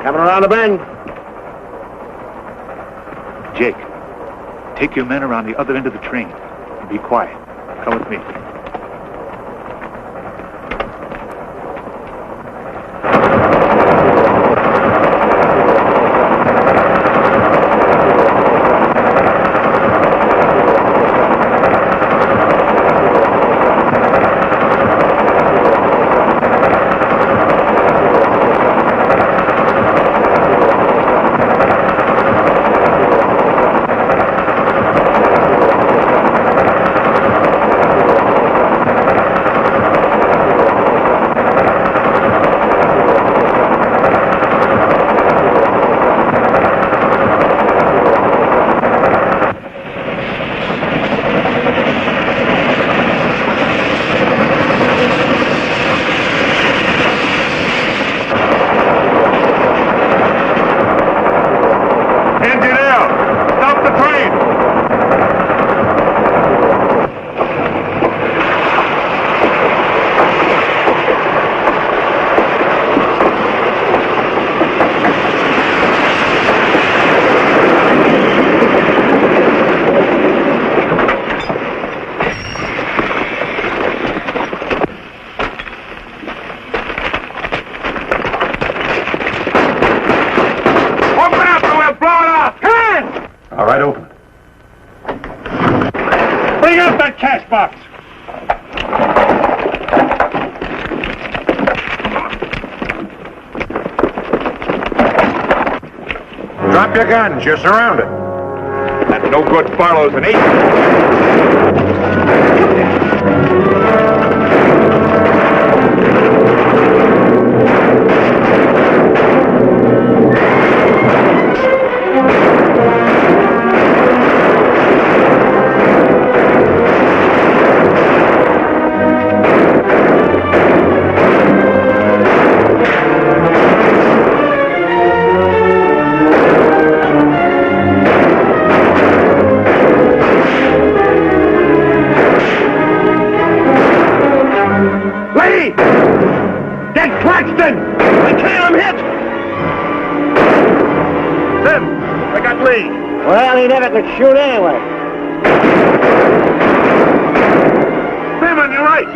Coming around the bend. Jake, take your men around the other end of the train. And be quiet. Come with me. Drop your guns. You're surrounded. That no good Barlow's an agent. Well, he never could shoot anyway. Sam, on your right.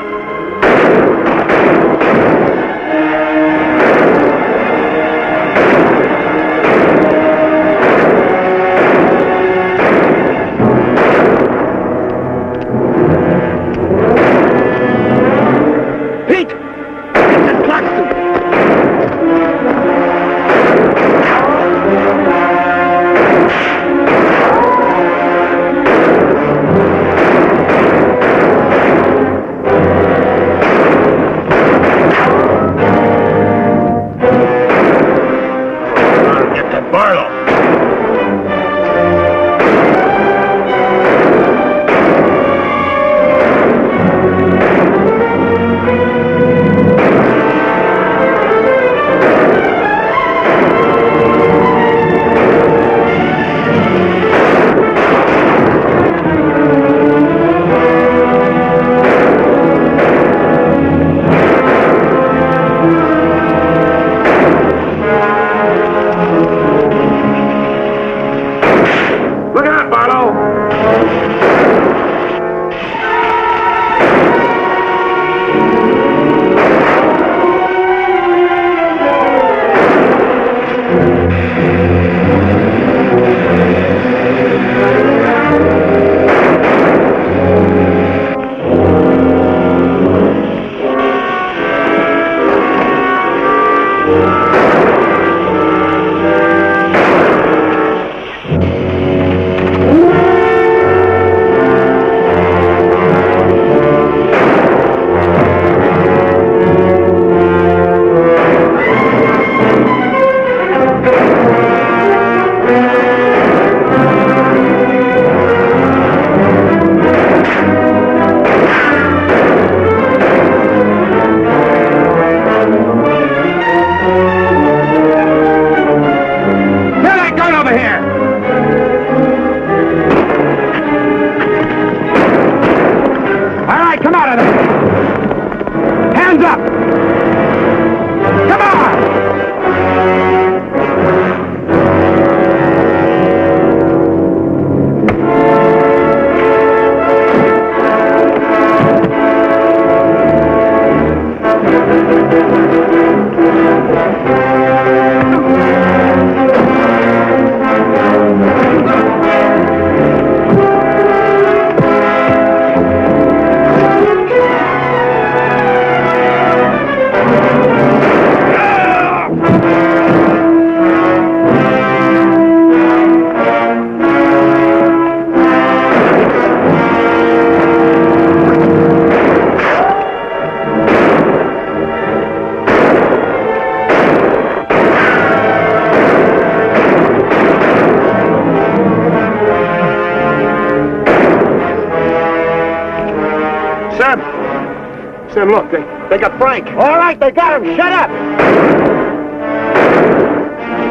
Sam, look, they got Frank. All right, they got him. Shut up.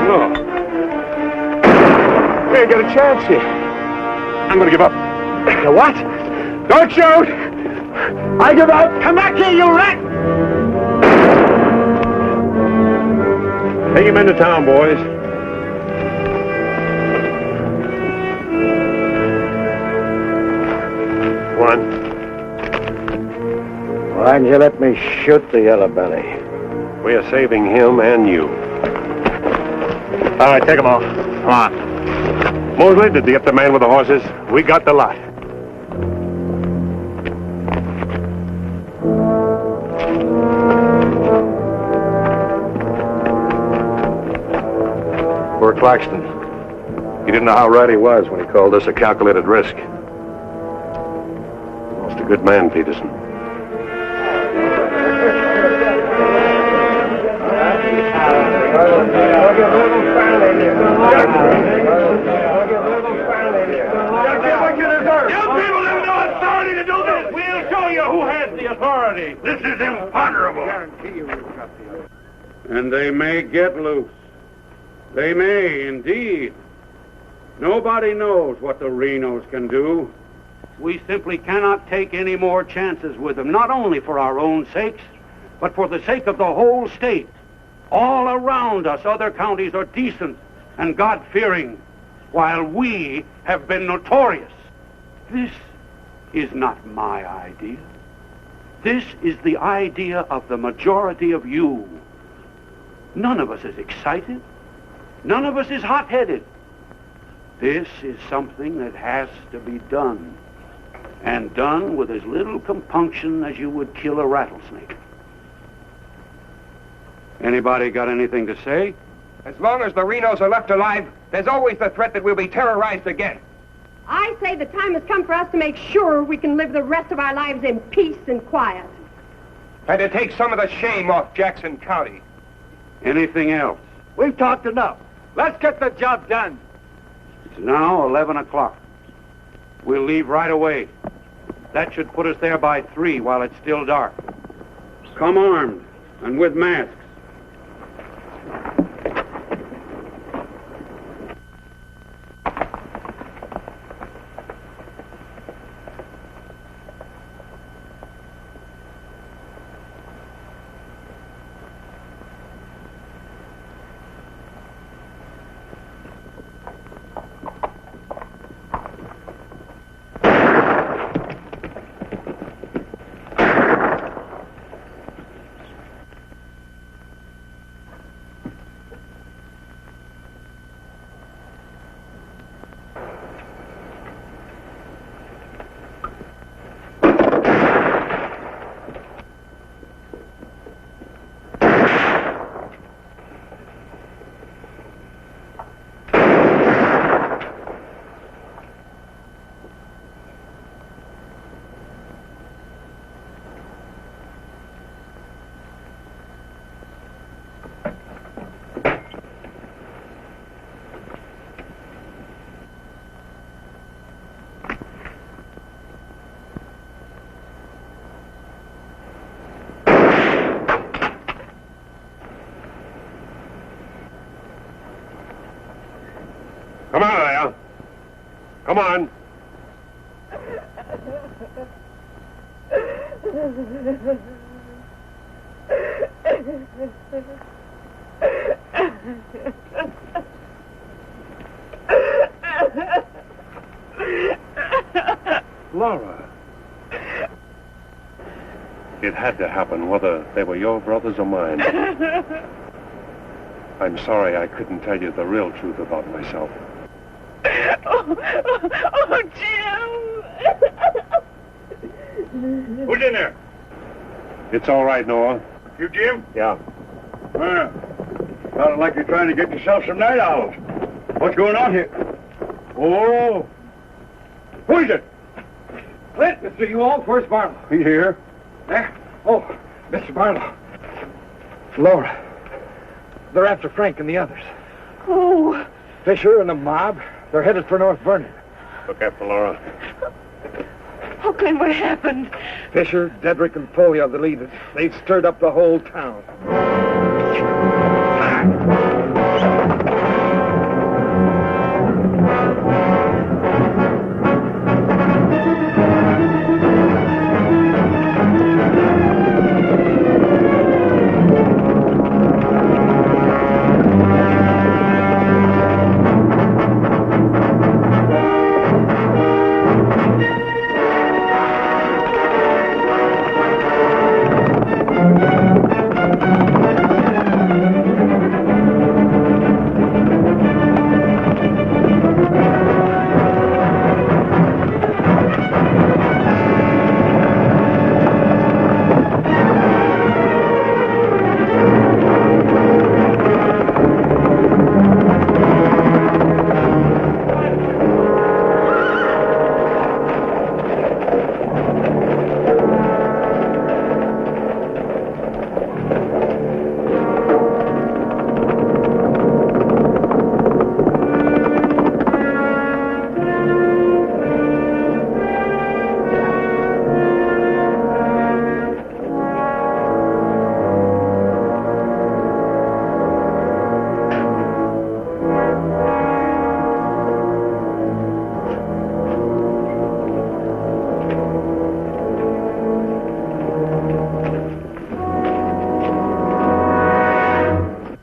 No. We ain't got a chance here. I'm gonna give up. The what? Don't shoot! I give up. Come back here, you rat. Take him into town, boys. One. Why'd you let me shoot the yellow belly? We are saving him and you. All right, take them off. Come on. Mosley, did you get the man with the horses? We got the lot. Poor Claxton. He didn't know how right he was when he called this a calculated risk. Lost a good man, Peterson. We'll show you who has the authority. This is imponderable. And they may get loose. They may, indeed. Nobody knows what the Renos can do. We simply cannot take any more chances with them, not only for our own sakes, but for the sake of the whole state. All around us, other counties are decent and God-fearing, while we have been notorious. This is not my idea. This is the idea of the majority of you. None of us is excited. None of us is hot-headed. This is something that has to be done, and done with as little compunction as you would kill a rattlesnake. Anybody got anything to say? As long as the Renos are left alive, there's always the threat that we'll be terrorized again. I say the time has come for us to make sure we can live the rest of our lives in peace and quiet. And to take some of the shame off Jackson County. Anything else? We've talked enough. Let's get the job done. It's now 11 o'clock. We'll leave right away. That should put us there by 3 while it's still dark. Come armed and with masks. Come on, Al. Come on. Laura. It had to happen, whether they were your brothers or mine. I'm sorry I couldn't tell you the real truth about myself. Oh, Jim! Who's in there? It's all right, Noah. You, Jim? Yeah. Sounded like you're trying to get yourself some night owls. What's going on here? Oh. Who is it? Clint, Mr. Ewald, where's Barlow? He's here. There? Oh, Mr. Barlow. Laura, they're after Frank and the others. Oh. Fisher and the mob, they're headed for North Vernon. Look after Laura. Glenn, what happened? Fisher, Dedrick, and Foley are the leaders. They've stirred up the whole town.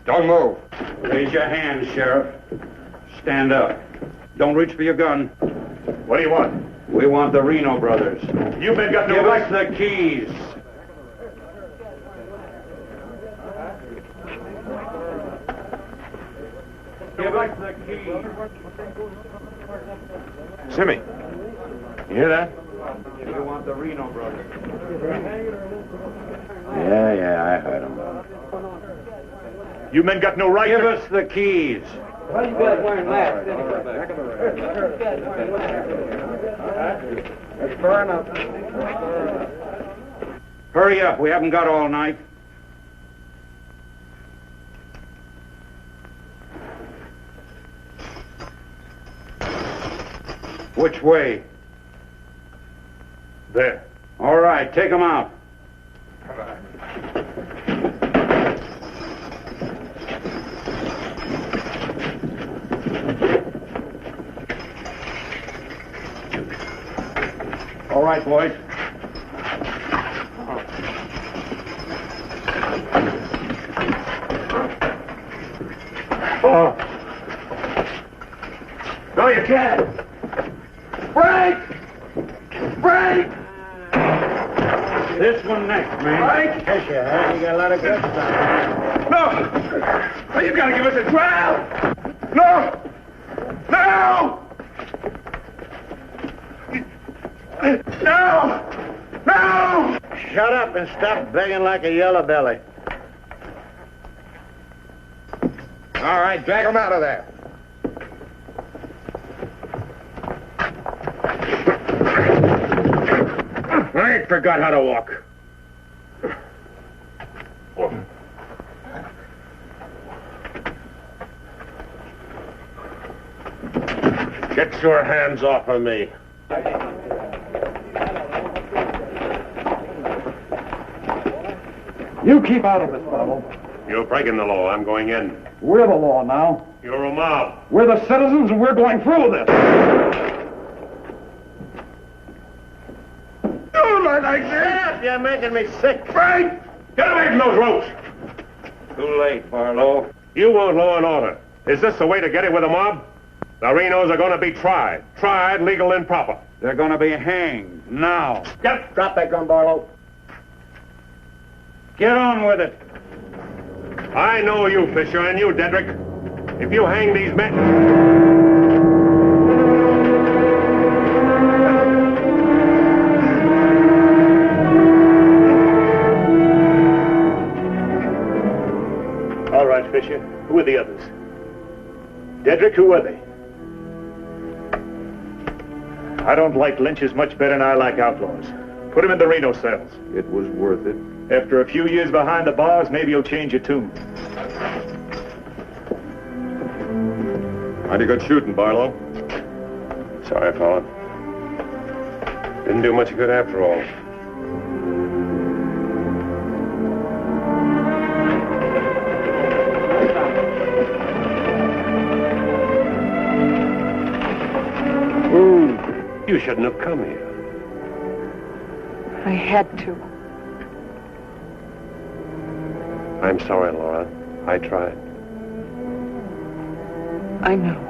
Don't move. Raise your hand, Sheriff. Stand up. Don't reach for your gun. What do you want? We want the Reno Brothers. You men got no Give right. us the keys. Give us the keys. Simmy, you hear that? We want the Reno Brothers. Yeah, I heard him. You men got no right. Give us the keys. Why are you guys wearing masks anyway? That's far enough. Hurry up. We haven't got all night. Which way? There. All right, take them out. All right, boys. Oh. No, you can't. Break! Break! This one next, man. Fisher, huh? You got a lot of guts on. No! You gotta give us a trial! No! No! No! No! Shut up and stop begging like a yellow belly. All right, drag them out of there. I ain't forgot how to walk. Get your hands off of me. You keep out of it, Barlow. You're breaking the law. I'm going in. We're the law now. You're a mob. We're the citizens, and we're going through this. Don't look like this. You're making me sick. Frank! Get away from those ropes! Too late, Barlow. You want law and order. Is this the way to get it with a mob? The Renos are going to be tried. Tried, legal, and proper. They're going to be hanged now. Drop that gun, Barlow. Get on with it. I know you, Fisher, and you, Dedrick. If you hang these men... All right, Fisher. Who are the others? Dedrick, who are they? I don't like lynchers much better than I like outlaws. Put him in the Reno cells. It was worth it. After a few years behind the bars, maybe you'll change your tune. Mighty good shooting, Barlow. Sorry, fella. Didn't do much good after all. You shouldn't have come here. I had to. I'm sorry, Laura. I tried. I know.